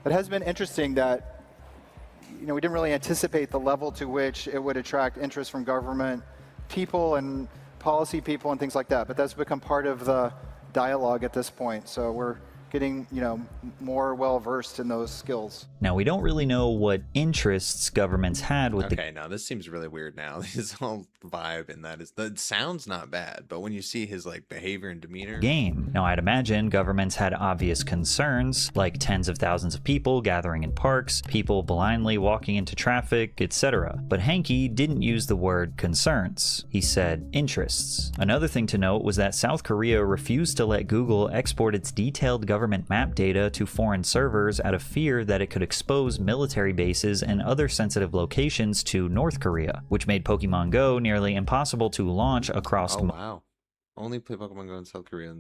It has been interesting that, we didn't really anticipate the level to which it would attract interest from government people and policy people and things like that. But that's become part of the dialogue at this point. So we're getting, more well-versed in those skills. Now, we don't really know what interests governments had with Okay, now this seems really weird now. His whole vibe in that it sounds not bad, but when you see his like behavior and demeanor. game. Now, I'd imagine governments had obvious concerns, like tens of thousands of people gathering in parks, people blindly walking into traffic, etc. But Hankey didn't use the word concerns. He said interests. Another thing to note was that South Korea refused to let Google export its detailed government map data to foreign servers out of fear that it could expose military bases and other sensitive locations to North Korea, which made Pokemon Go nearly impossible to launch across Wow. Only play Pokemon Go in South Korea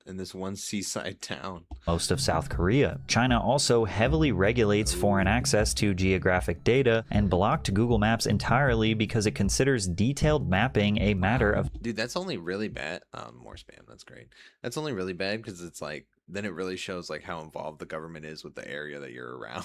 in this one seaside town. most of South Korea. China also heavily regulates foreign access to geographic data and blocked Google Maps entirely because it considers detailed mapping a matter of Dude, that's only really bad. More spam. That's great. That's only really bad because it's like, then it really shows like how involved the government is with the area that you're around.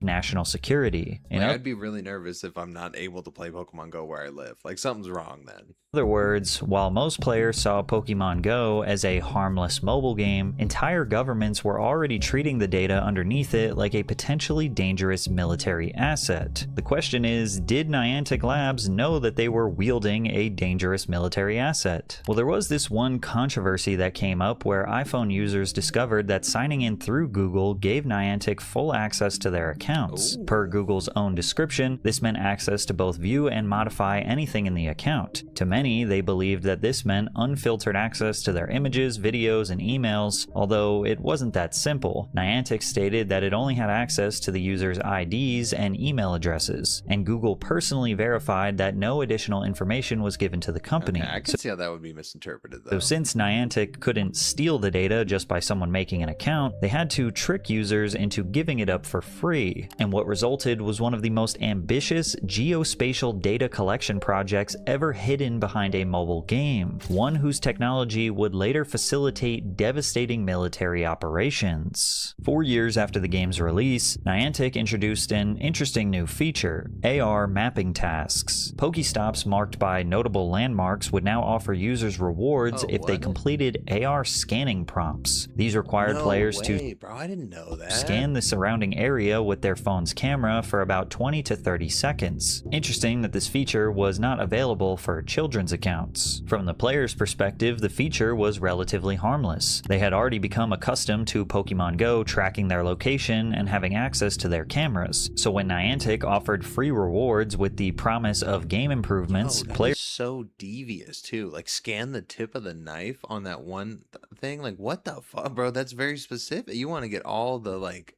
national security. Like, I'd be really nervous if I'm not able to play Pokemon Go where I live. Like something's wrong then. In other words, while most players saw Pokemon Go as a harmless mobile game, entire governments were already treating the data underneath it like a potentially dangerous military asset. The question is, did Niantic Labs know that they were wielding a dangerous military asset? Well, there was this one controversy that came up where iPhone users discovered that signing in through Google gave Niantic full access to their accounts. Ooh. Per Google's own description, this meant access to both view and modify anything in the account. To many, they believed that this meant unfiltered access to their images, videos, and emails, although it wasn't that simple. Niantic stated that it only had access to the user's IDs and email addresses, and Google personally verified that no additional information was given to the company. Okay, I can see how that would be misinterpreted though. So since Niantic couldn't steal the data just by someone making an account, they had to trick users into giving it up for free. And what resulted was one of the most ambitious geospatial data collection projects ever hidden behind a mobile game, one whose technology would later facilitate devastating military operations. 4 years after the game's release, Niantic introduced an interesting new feature, AR mapping tasks. Pokestops marked by notable landmarks would now offer users rewards if they completed AR scanning prompts. These required players to bro, I didn't know that. scan the surrounding area with their phone's camera for about 20 to 30 seconds. Interesting that this feature was not available for children's accounts. From the player's perspective, the feature was relatively harmless. They had already become accustomed to Pokemon Go tracking their location and having access to their cameras, so when Niantic offered free rewards with the promise of game improvements, players so devious too. Like scan the tip of the knife on that one thing. Like what the fuck, bro? That's very specific. You want to get all the like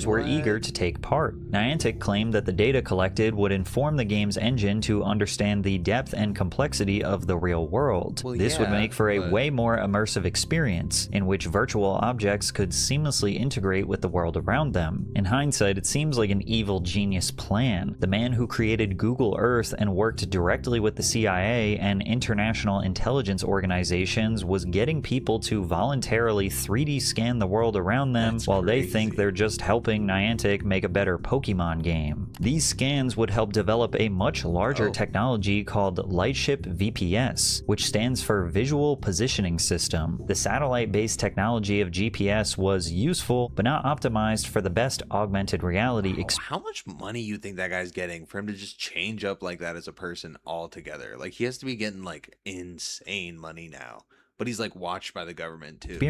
were eager to take part. Niantic claimed that the data collected would inform the game's engine to understand the depth and complexity of the real world. This would make for a way more immersive experience, in which virtual objects could seamlessly integrate with the world around them. In hindsight, it seems like an evil genius plan. The man who created Google Earth and worked directly with the CIA and international intelligence organizations was getting people to voluntarily 3D scan the world around them while they think they're just helping Niantic make a better Pokemon game. These scans would help develop a much larger technology called Lightship VPS, which stands for Visual Positioning System. The satellite-based technology of GPS was useful, but not optimized for the best augmented reality experience. How much money you think that guy's getting for him to just change up like that as a person altogether? Like he has to be getting like insane money now. But he's like watched by the government too.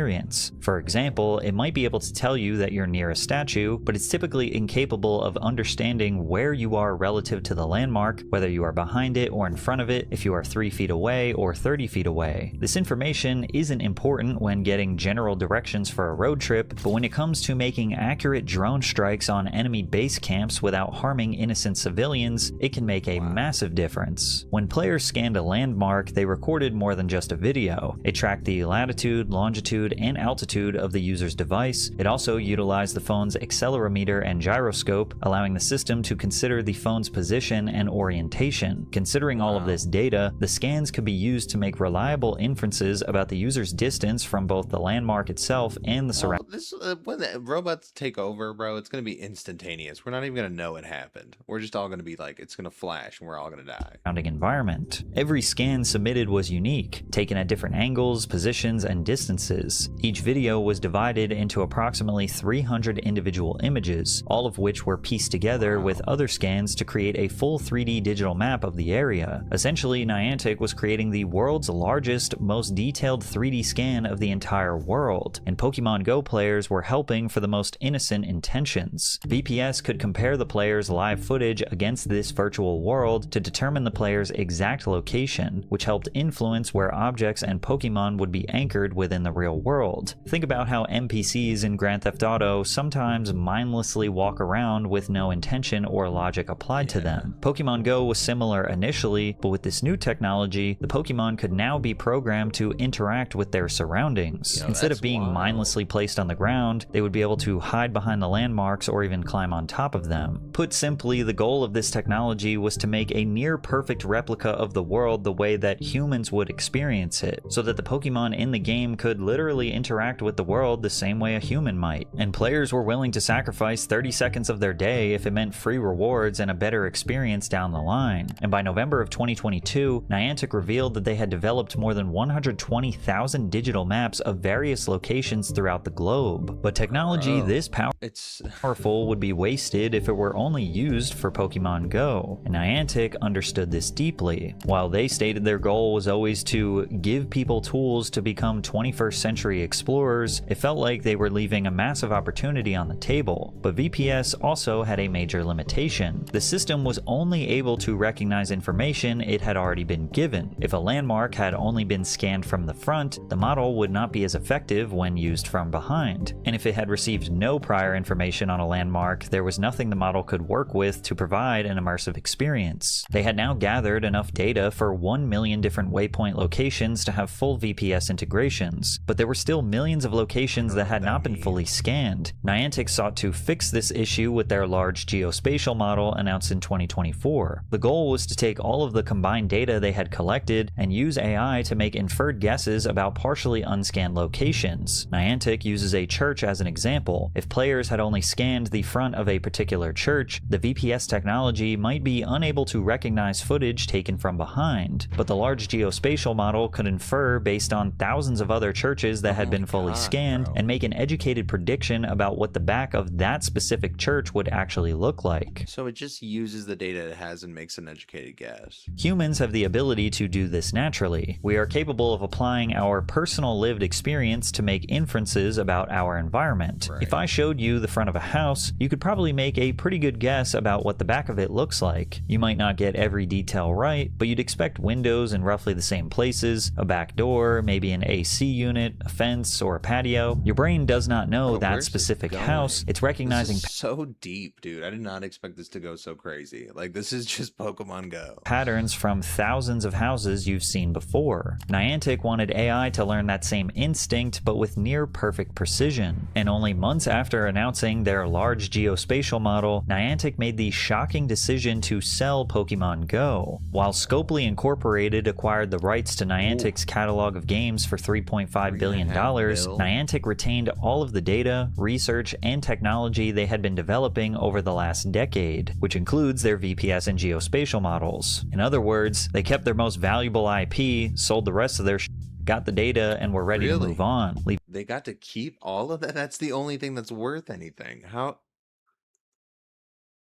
For example, it might be able to tell you that you're near a statue, but it's typically incapable of understanding where you are relative to the landmark, whether you are behind it or in front of it, if you are 3 feet away or 30 feet away. This information isn't important when getting general directions for a road trip, but when it comes to making accurate drone strikes on enemy base camps without harming innocent civilians, it can make a massive difference. When players scanned a landmark, they recorded more than just a video. It tracked the latitude, longitude, and altitude of the user's device. It also utilized the phone's accelerometer and gyroscope, allowing the system to consider the phone's position and orientation. Considering all of this data, the scans could be used to make reliable inferences about the user's distance from both the landmark itself and the surrounding. When the robots take over, bro, it's gonna be instantaneous. We're not even gonna know it happened. We're just all gonna be like, it's gonna flash and we're all gonna die. Environment. Every scan submitted was unique, taken at different angles, positions, and distances. Each video was divided into approximately 300 individual images, all of which were pieced together with other scans to create a full 3D digital map of the area. Essentially, Niantic was creating the world's largest, most detailed 3D scan of the entire world, and Pokemon Go players were helping for the most innocent intentions. VPS could compare the player's live footage against this virtual world to determine the player's exact location, which helped influence where objects and Pokemon would be anchored within the real world. Think about how NPCs in Grand Theft Auto sometimes mindlessly walk around with no intention or logic applied to them. Pokemon Go was similar initially, but with this new technology, the Pokemon could now be programmed to interact with their surroundings. Instead of being mindlessly placed on the ground, they would be able to hide behind the landmarks or even climb on top of them. Put simply, the goal of this technology was to make a near-perfect replica of the world the way that humans would experience it, so that the Pokemon in the game could literally interact with the world the same way a human might. And players were willing to sacrifice 30 seconds of their day if it meant free rewards and a better experience down the line. And by November of 2022, Niantic revealed that they had developed more than 120,000 digital maps of various locations throughout the globe. But technology this powerful would be wasted if it were only used for Pokemon Go. And Niantic understood this deeply. While they stated their goal was always to give people tools to become 21st century explorers, it felt like they were leaving a massive opportunity on the table. But VPS also had a major limitation. The system was only able to recognize information it had already been given. If a landmark had only been scanned from the front, the model would not be as effective when used from behind. And if it had received no prior information on a landmark, there was nothing the model could work with to provide an immersive experience. They had now gathered enough data for 1 million different waypoint locations to have full VPS integrations, but there were still millions of locations that had not been fully scanned. Niantic sought to fix this issue with their large geospatial model announced in 2024. The goal was to take all of the combined data they had collected and use AI to make inferred guesses about partially unscanned locations. Niantic uses a church as an example. If players had only scanned the front of a particular church, the VPS technology might be unable to recognize footage taken from behind, but the large geospatial model could infer based based on thousands of other churches that had been fully scanned and make an educated prediction about what the back of that specific church would actually look like. So it just uses the data it has and makes an educated guess. Humans have the ability to do this naturally. We are capable of applying our personal lived experience to make inferences about our environment. Right. If I showed you the front of a house, you could probably make a pretty good guess about what the back of it looks like. You might not get every detail right, but you'd expect windows in roughly the same places, a back door, maybe an AC unit, a fence, or a patio. Your brain does not know that specific house. It's recognizing this is so deep, dude. I did not expect this to go so crazy. Like, this is just Pokemon Go. Patterns from thousands of houses you've seen before. Niantic wanted AI to learn that same instinct, but with near perfect precision. And only months after announcing their large geospatial model, Niantic made the shocking decision to sell Pokemon Go. While Scopely Incorporated acquired the rights to Niantic's catalog of games for $3.5 billion, Niantic retained all of the data, research, and technology they had been developing over the last decade, which includes their VPS and geospatial models. In other words, they kept their most valuable IP, sold the rest of their got the data, and were ready to move on. They got to keep all of that? That's the only thing that's worth anything. How?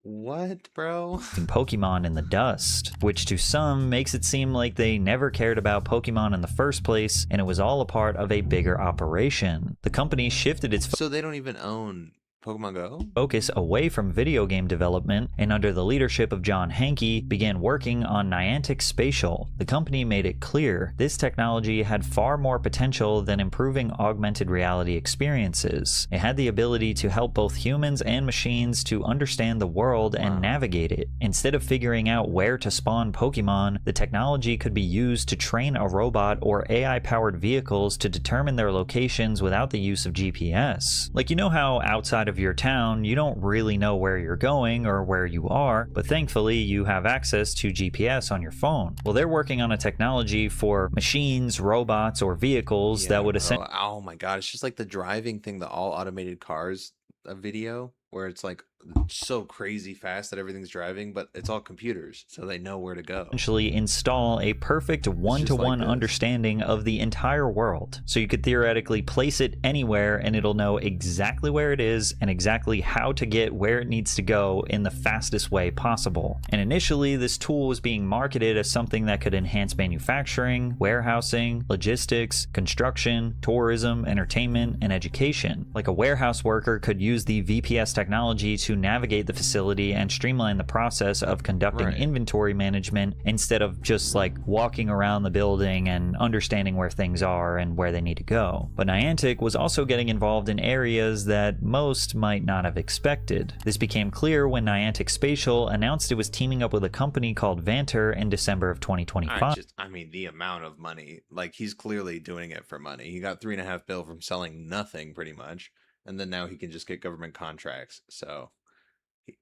What, bro? Pokemon in the dust, which to some makes it seem like they never cared about Pokemon in the first place, and it was all a part of a bigger operation. The company shifted its so they don't even own Pokemon Go? Focus away from video game development, and under the leadership of John Hanke, began working on Niantic Spatial. The company made it clear this technology had far more potential than improving augmented reality experiences. It had the ability to help both humans and machines to understand the world and navigate it. Instead of figuring out where to spawn Pokemon, the technology could be used to train a robot or AI-powered vehicles to determine their locations without the use of GPS. Like, you know how outside of your town, you don't really know where you're going or where you are, but thankfully you have access to GPS on your phone. Well, they're working on a technology for machines, robots, or vehicles that would essentially... Oh my god, it's just like the driving thing, the all automated cars video, where it's like so crazy fast that everything's driving, but it's all computers, so they know where to go. Essentially install a perfect one-to-one understanding of the entire world. So you could theoretically place it anywhere and it'll know exactly where it is and exactly how to get where it needs to go in the fastest way possible. And initially, this tool was being marketed as something that could enhance manufacturing, warehousing, logistics, construction, tourism, entertainment, and education. Like a warehouse worker could use the VPS technology to navigate the facility and streamline the process of conducting inventory management instead of just like walking around the building and understanding where things are and where they need to go. But Niantic was also getting involved in areas that most might not have expected. This became clear when Niantic Spatial announced it was teaming up with a company called Vanter in December of 2025. I mean, the amount of money, like, he's clearly doing it for money. He got $3.5 billion from selling nothing pretty much, and then now he can just get government contracts. So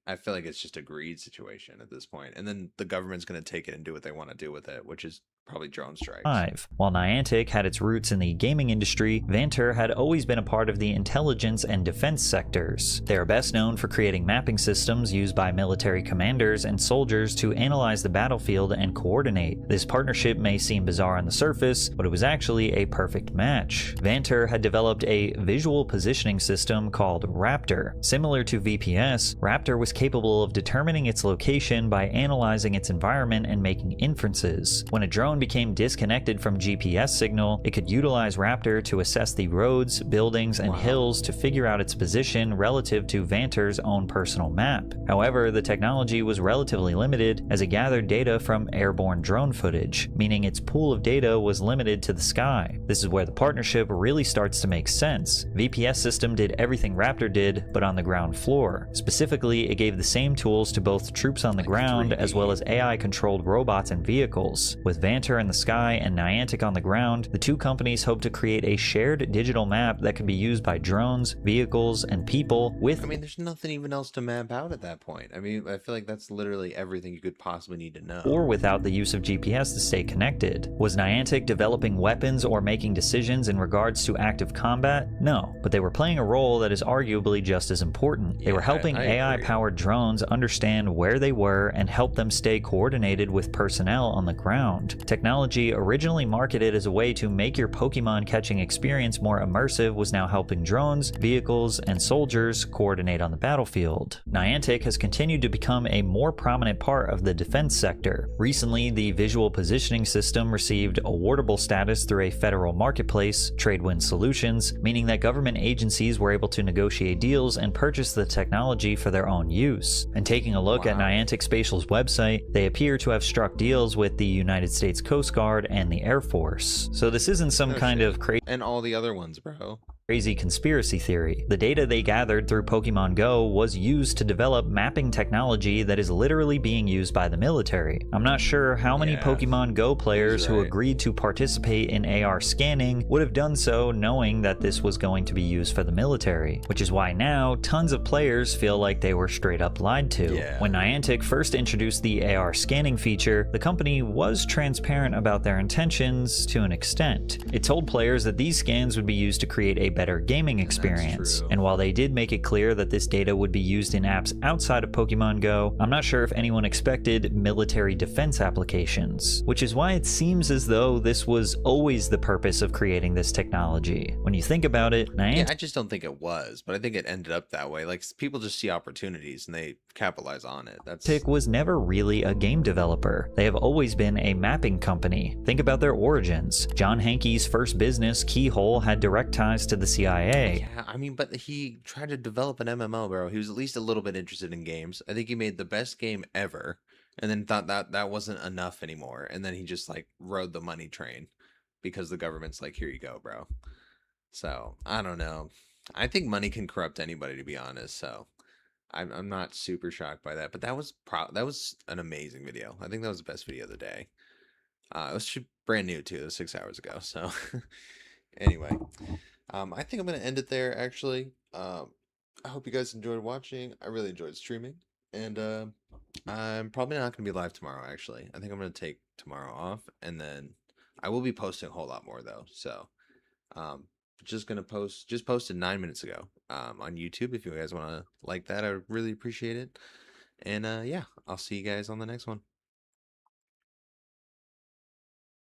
I feel like it's just a greed situation at this point. And then the government's going to take it and do what they want to do with it, which is probably drone strikes. While Niantic had its roots in the gaming industry, Vanter had always been a part of the intelligence and defense sectors. They are best known for creating mapping systems used by military commanders and soldiers to analyze the battlefield and coordinate. This partnership may seem bizarre on the surface, but it was actually a perfect match. Vanter had developed a visual positioning system called Raptor. Similar to VPS, Raptor was capable of determining its location by analyzing its environment and making inferences. When a drone became disconnected from GPS signal, it could utilize Raptor to assess the roads, buildings, and hills to figure out its position relative to Vanter's own personal map. However, the technology was relatively limited as it gathered data from airborne drone footage, meaning its pool of data was limited to the sky. This is where the partnership really starts to make sense. VPS system did everything Raptor did, but on the ground floor. Specifically, it gave the same tools to both troops on the ground as well as AI-controlled robots and vehicles. With Vanter in the sky and Niantic on the ground, the two companies hope to create a shared digital map that can be used by drones, vehicles, and people with... I mean, there's nothing even else to map out at that point. I mean, I feel like that's literally everything you could possibly need to know. Or without the use of GPS to stay connected. Was Niantic developing weapons or making decisions in regards to active combat? No, but they were playing a role that is arguably just as important. They were helping AI-powered drones understand where they were and help them stay coordinated with personnel on the ground. technology, originally marketed as a way to make your Pokemon catching experience more immersive, was now helping drones, vehicles, and soldiers coordinate on the battlefield. Niantic has continued to become a more prominent part of the defense sector. Recently, the visual positioning system received awardable status through a federal marketplace, Tradewind Solutions, meaning that government agencies were able to negotiate deals and purchase the technology for their own use. And taking a look at Niantic Spatial's website, they appear to have struck deals with the United States Coast Guard and the Air Force. So this isn't some kind of crazy And all the other ones, bro. crazy conspiracy theory. The data they gathered through Pokemon Go was used to develop mapping technology that is literally being used by the military. I'm not sure how many Pokemon Go players who agreed to participate in AR scanning would have done so knowing that this was going to be used for the military, which is why now tons of players feel like they were straight up lied to. When Niantic first introduced the AR scanning feature, the company was transparent about their intentions to an extent. It told players that these scans would be used to create a better gaming experience. And while they did make it clear that this data would be used in apps outside of Pokemon Go, I'm not sure if anyone expected military defense applications, which is why it seems as though this was always the purpose of creating this technology. When you think about it, Niantic I just don't think it was, but I think it ended up that way. Like, people just see opportunities and they capitalize on it. was never really a game developer. They have always been a mapping company. Think about their origins. John Hankey's first business, Keyhole, had direct ties to the CIA. Yeah, I mean, but he tried to develop an MMO, bro. He was at least a little bit interested in games. I think he made the best game ever, and then thought that that wasn't enough anymore. And then he just like rode the money train because the government's like, here you go, bro. So I don't know. I think money can corrupt anybody, to be honest. So I'm not super shocked by that. But that was an amazing video. I think that was the best video of the day. It was brand new too. It was 6 hours ago. So anyway, I think I'm gonna end it there. Actually, I hope you guys enjoyed watching. I really enjoyed streaming, and I'm probably not gonna be live tomorrow. Actually, I think I'm gonna take tomorrow off, and then I will be posting a whole lot more though. So just posted 9 minutes ago on YouTube. If you guys want to like that, I would really appreciate it. And yeah, I'll see you guys on the next one.